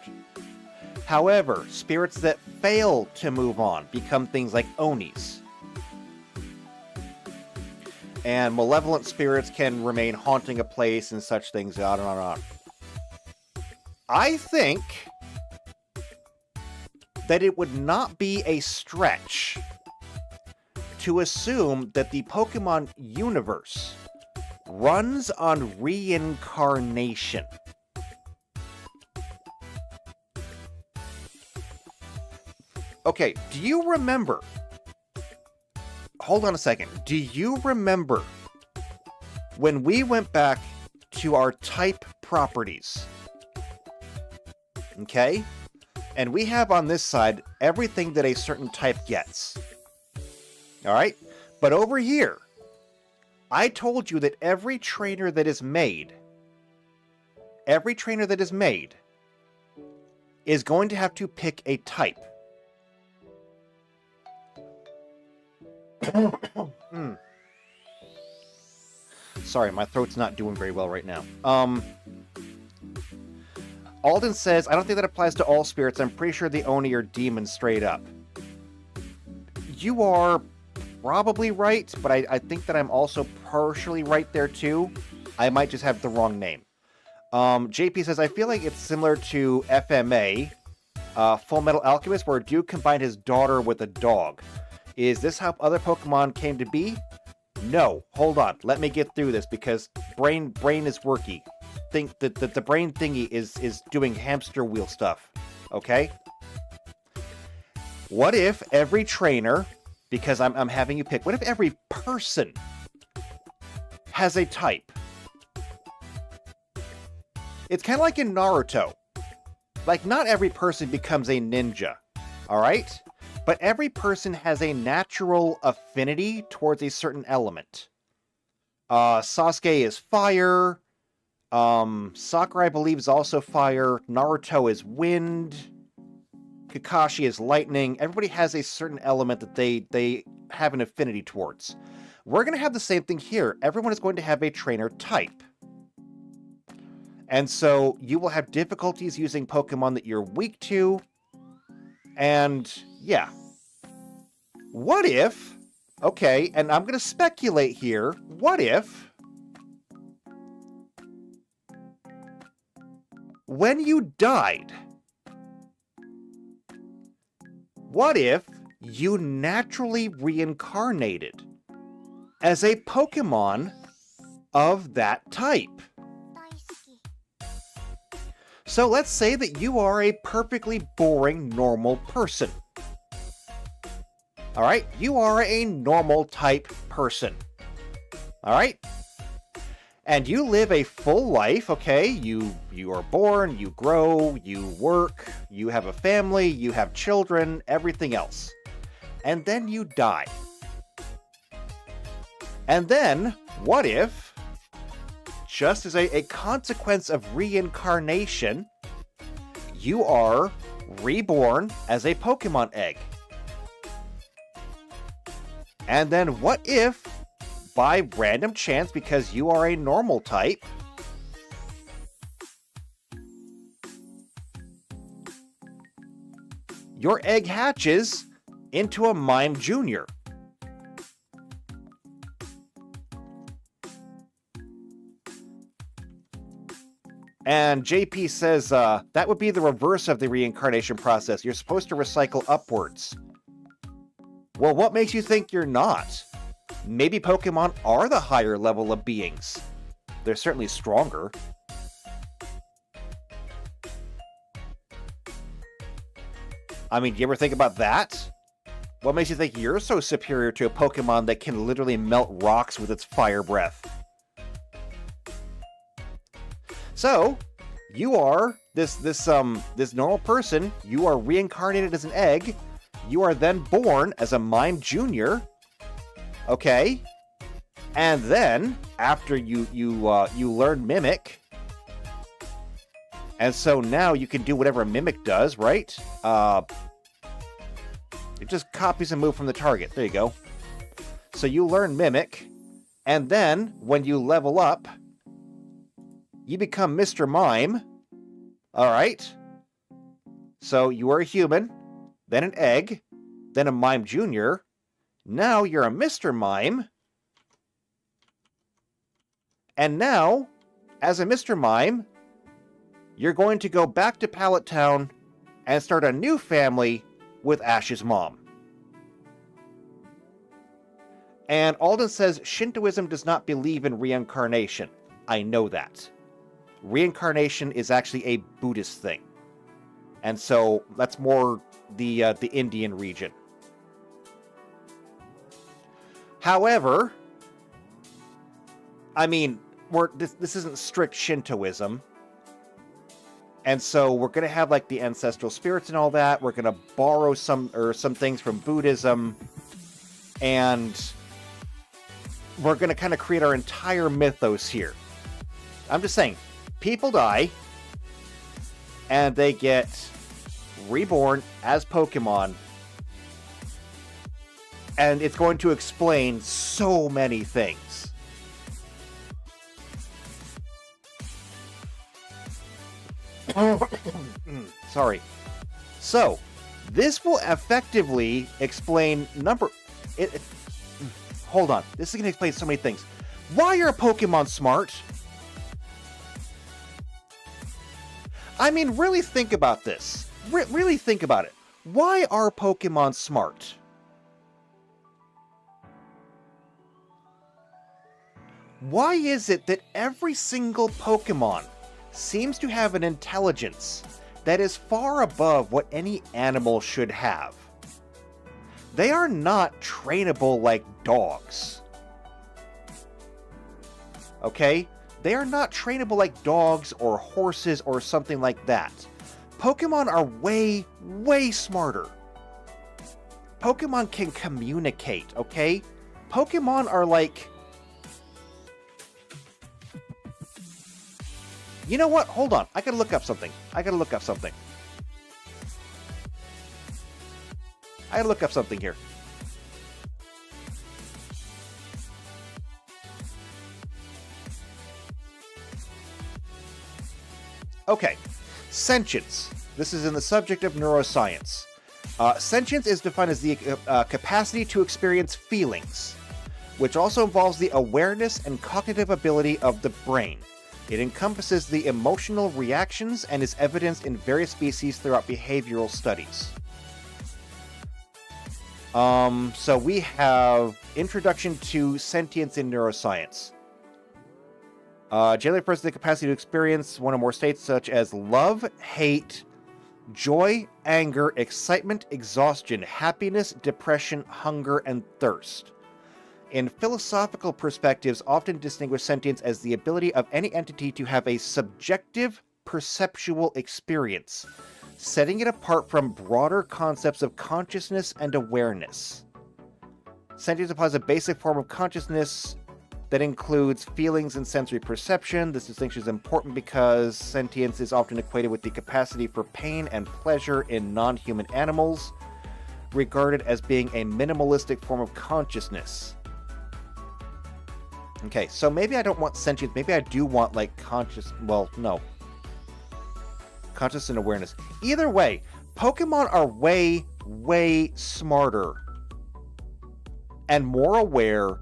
However, spirits that fail to move on become things like Onis. And malevolent spirits can remain haunting a place and such things, on and on and on. I think that it would not be a stretch to assume that the Pokemon universe runs on reincarnation. Okay, do you remember? Hold on a second. Do you remember when we went back to our type properties? Okay? And we have on this side everything that a certain type gets. Alright? But over here, I told you that every trainer that is made is going to have to pick a type. Sorry, my throat's not doing very well right now. Alden says, I don't think that applies to all spirits. I'm pretty sure the Oni are demons straight up. You are probably right, but I think that I'm also partially right there too. I might just have the wrong name. JP says, I feel like it's similar to FMA, Full Metal Alchemist, where a dude combined his daughter with a dog. Is this how other Pokemon came to be? No. Hold on. Let me get through this because brain is worky. Think that the brain thingy is doing hamster wheel stuff. Okay? What if every trainer, because I'm having you pick, what if every person has a type? It's kind of like in Naruto. Like, not every person becomes a ninja. Alright? But every person has a natural affinity towards a certain element. Sasuke is fire. Sakura, I believe, is also fire. Naruto is wind. Kakashi is lightning. Everybody has a certain element that they have an affinity towards. We're going to have the same thing here. Everyone is going to have a trainer type. And so you will have difficulties using Pokemon that you're weak to. And yeah. What if, okay, and I'm going to speculate here, what if when you died, what if you naturally reincarnated as a Pokemon of that type? So let's say that you are a perfectly boring normal person. Alright, you are a normal type person. Alright? And you live a full life, okay? You are born, you grow, you work, you have a family, you have children, everything else. And then you die. And then, what if, just as a consequence of reincarnation, you are reborn as a Pokemon egg? And then what if, by random chance, because you are a normal type, your egg hatches into a Mime Junior? And JP says, that would be the reverse of the reincarnation process. You're supposed to recycle upwards. Well, what makes you think you're not? Maybe Pokemon are the higher level of beings. They're certainly stronger. I mean, do you ever think about that? What makes you think you're so superior to a Pokemon that can literally melt rocks with its fire breath? So, you are this normal person. You are reincarnated as an egg. You are then born as a Mime Junior. Okay, and then after you learn Mimic, and so now you can do whatever Mimic does, right? It just copies a move from the target. There you go. So you learn Mimic, and then when you level up, you become Mr. Mime. All right. So you are a human, then an egg, then a Mime Junior. Now you're a Mr. Mime. And now, as a Mr. Mime, you're going to go back to Pallet Town and start a new family with Ash's mom. And Alden says, Shintoism does not believe in reincarnation. I know that. Reincarnation is actually a Buddhist thing. And so that's more the Indian region. However, I mean, this isn't strict Shintoism. And so we're going to have like the ancestral spirits and all that. We're going to borrow some things from Buddhism. And we're going to kind of create our entire mythos here. I'm just saying, people die. And they get reborn as Pokemon. And it's going to explain so many things. Sorry. So, this will effectively explain hold on. This is going to explain so many things. Why are Pokemon smart? I mean, really think about this. Really think about it. Why are Pokemon smart? Why is it that every single Pokemon seems to have an intelligence that is far above what any animal should have? They are not trainable like dogs. Okay? They are not trainable like dogs or horses or something like that. Pokemon are way, way smarter. Pokemon can communicate, okay? Pokemon are like... You know what? Hold on. I gotta look up something. I gotta look up something here. Okay. Sentience. This is in the subject of neuroscience. Sentience is defined as the capacity to experience feelings, which also involves the awareness and cognitive ability of the brain. It encompasses the emotional reactions and is evidenced in various species throughout behavioral studies. So we have Introduction to Sentience in Neuroscience. Generally refers to the capacity to experience one or more states such as love, hate, joy, anger, excitement, exhaustion, happiness, depression, hunger, and thirst. In philosophical perspectives, often distinguish sentience as the ability of any entity to have a subjective perceptual experience, setting it apart from broader concepts of consciousness and awareness. Sentience implies a basic form of consciousness that includes feelings and sensory perception. This distinction is important because sentience is often equated with the capacity for pain and pleasure in non-human animals, regarded as being a minimalistic form of consciousness. Okay, so maybe I don't want sentience. Maybe I do want, like, well, no. Conscious and awareness. Either way, Pokemon are way, way smarter and more aware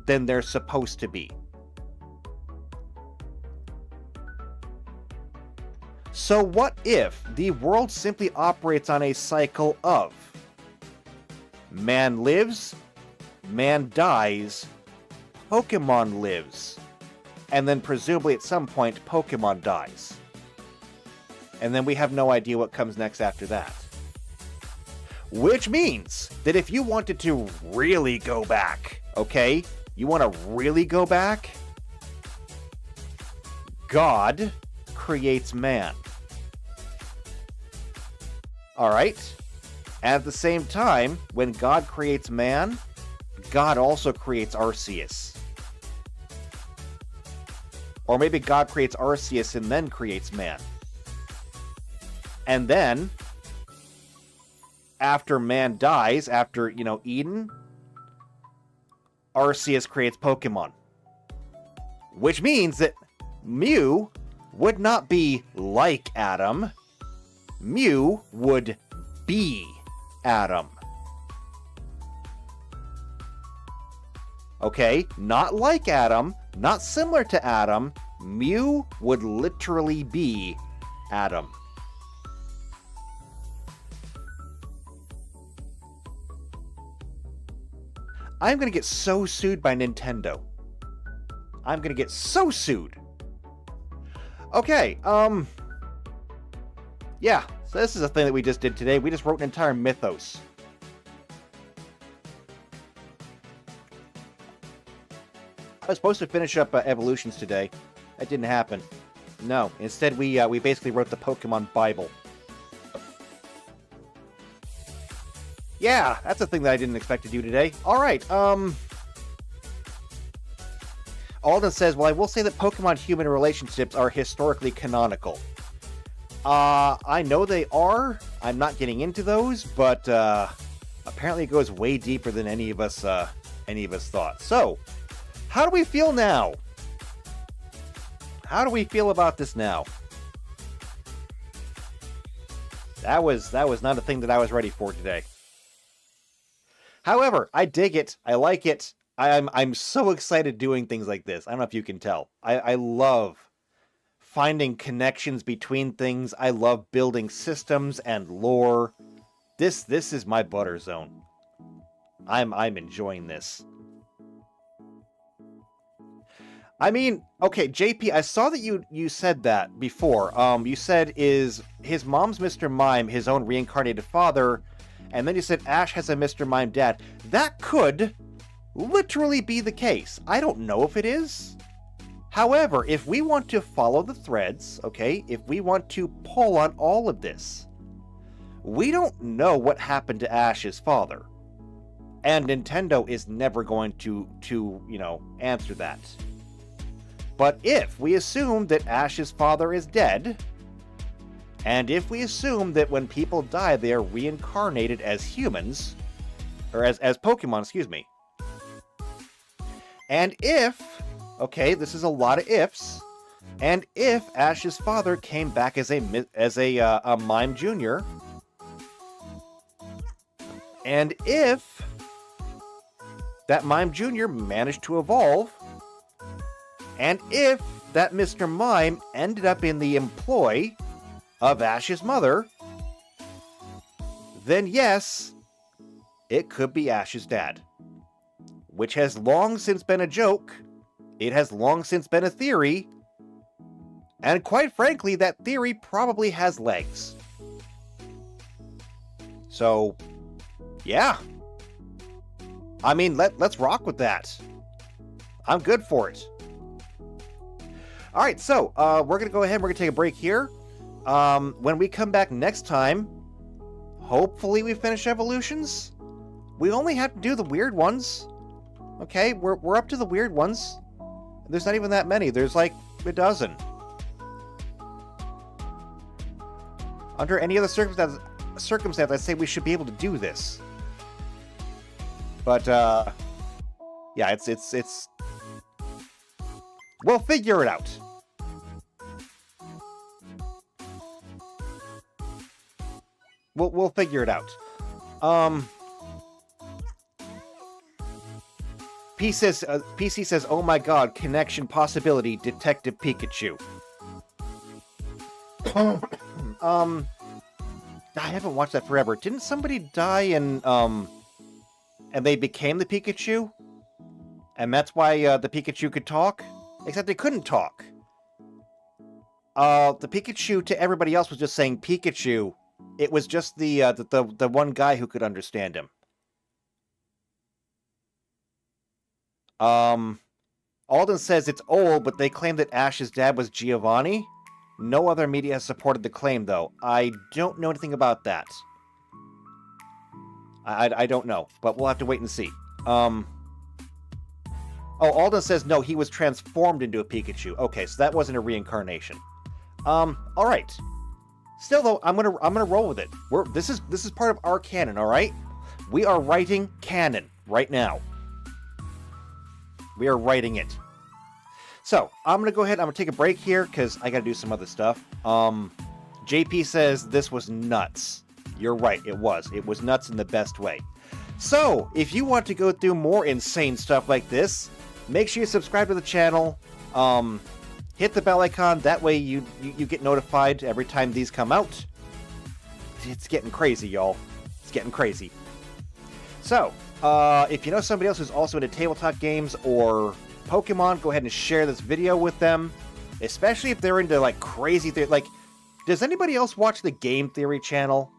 than they're supposed to be. So what if the world simply operates on a cycle of man lives, man dies, Pokemon lives, and then presumably at some point Pokemon dies. And then we have no idea what comes next after that. Which means that if you wanted to really go back, okay? You want to really go back? God creates man. Alright? At the same time, when God creates man, God also creates Arceus. Or maybe God creates Arceus and then creates man. And then, after man dies, after, Eden, Arceus creates Pokemon. Which means that Mew would not be like Adam. Mew would be Adam. Okay? Not like Adam, not similar to Adam. Mew would literally be Adam. I'm gonna get so sued by Nintendo. I'm gonna get so sued. Okay, yeah, so this is a thing that we just did today. We just wrote an entire mythos. I was supposed to finish up Evolutions today. That didn't happen. No, instead we basically wrote the Pokemon Bible. Yeah, that's a thing that I didn't expect to do today. Alright, Alden says, well, I will say that Pokemon-human relationships are historically canonical. I know they are. I'm not getting into those, but apparently it goes way deeper than any of us thought. So, how do we feel now? How do we feel about this now? That was not a thing that I was ready for today. However, I dig it. I like it. I'm so excited doing things like this. I don't know if you can tell. I love finding connections between things. I love building systems and lore. This is my butter zone. I'm enjoying this. I mean, okay, JP, I saw that you said that before. You said, is his mom's Mr. Mime his own reincarnated father? And then you said Ash has a Mr. Mime dad. That could literally be the case. I don't know if it is. However, if we want to follow the threads, okay, if we want to pull on all of this, we don't know what happened to Ash's father. And Nintendo is never going to answer that. But if we assume that Ash's father is dead, and if we assume that when people die they are reincarnated as humans, or as Pokemon, excuse me, and if, okay, this is a lot of ifs, and if Ash's father came back as a Mime Jr., and if that Mime Jr. managed to evolve, and if that Mr. Mime ended up in the employ of Ash's mother, then yes, it could be Ash's dad. Which has long since been a joke. It has long since been a theory. And quite frankly, that theory probably has legs. So, yeah. I mean, let's rock with that. I'm good for it. Alright, so, we're going to go ahead and we're going to take a break here. When we come back next time, hopefully we finish Evolutions. We only have to do the weird ones. Okay, we're up to the weird ones. There's not even that many. There's like a dozen. Under any other circumstance, I'd say we should be able to do this. But, yeah, it's... We'll figure it out. We'll figure it out. PC says, oh my god, connection possibility, Detective Pikachu. I haven't watched that forever. Didn't somebody die and they became the Pikachu? And that's why the Pikachu could talk? Except they couldn't talk. The Pikachu to everybody else was just saying Pikachu. It was just the one guy who could understand him. Alden says it's old, but they claim that Ash's dad was Giovanni. No other media has supported the claim, though. I don't know anything about that. I don't know, but we'll have to wait and see. Oh, Alden says no, he was transformed into a Pikachu. Okay, so that wasn't a reincarnation. All right. Still, though, I'm gonna roll with it. This is part of our canon. All right. We are writing canon right now. We are writing it. So, I'm going to go ahead, I'm going to take a break here, because I got to do some other stuff. JP says this was nuts. You're right, it was. It was nuts in the best way. So, if you want to go through more insane stuff like this, make sure you subscribe to the channel. Hit the bell icon, that way you get notified every time these come out. It's getting crazy, y'all. It's getting crazy. So, if you know somebody else who's also into tabletop games or Pokemon, go ahead and share this video with them. Especially if they're into, like, crazy things. Like, does anybody else watch the Game Theory channel?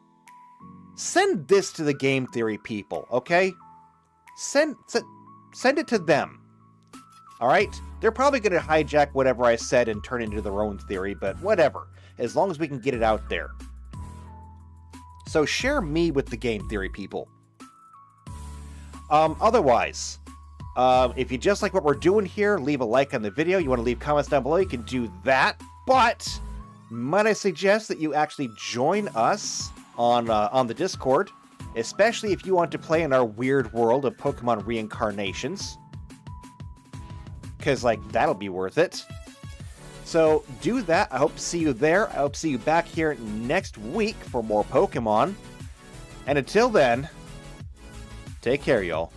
Send this to the Game Theory people, okay? Send it to them. Alright? They're probably going to hijack whatever I said and turn it into their own theory, but whatever. As long as we can get it out there. So share me with the Game Theory people. Otherwise, if you just like what we're doing here, leave a like on the video. You want to leave comments down below, you can do that. But might I suggest that you actually join us on the Discord, especially if you want to play in our weird world of Pokemon reincarnations. Because, like, that'll be worth it. So, do that. I hope to see you there. I hope to see you back here next week for more Pokemon. And until then, take care, y'all.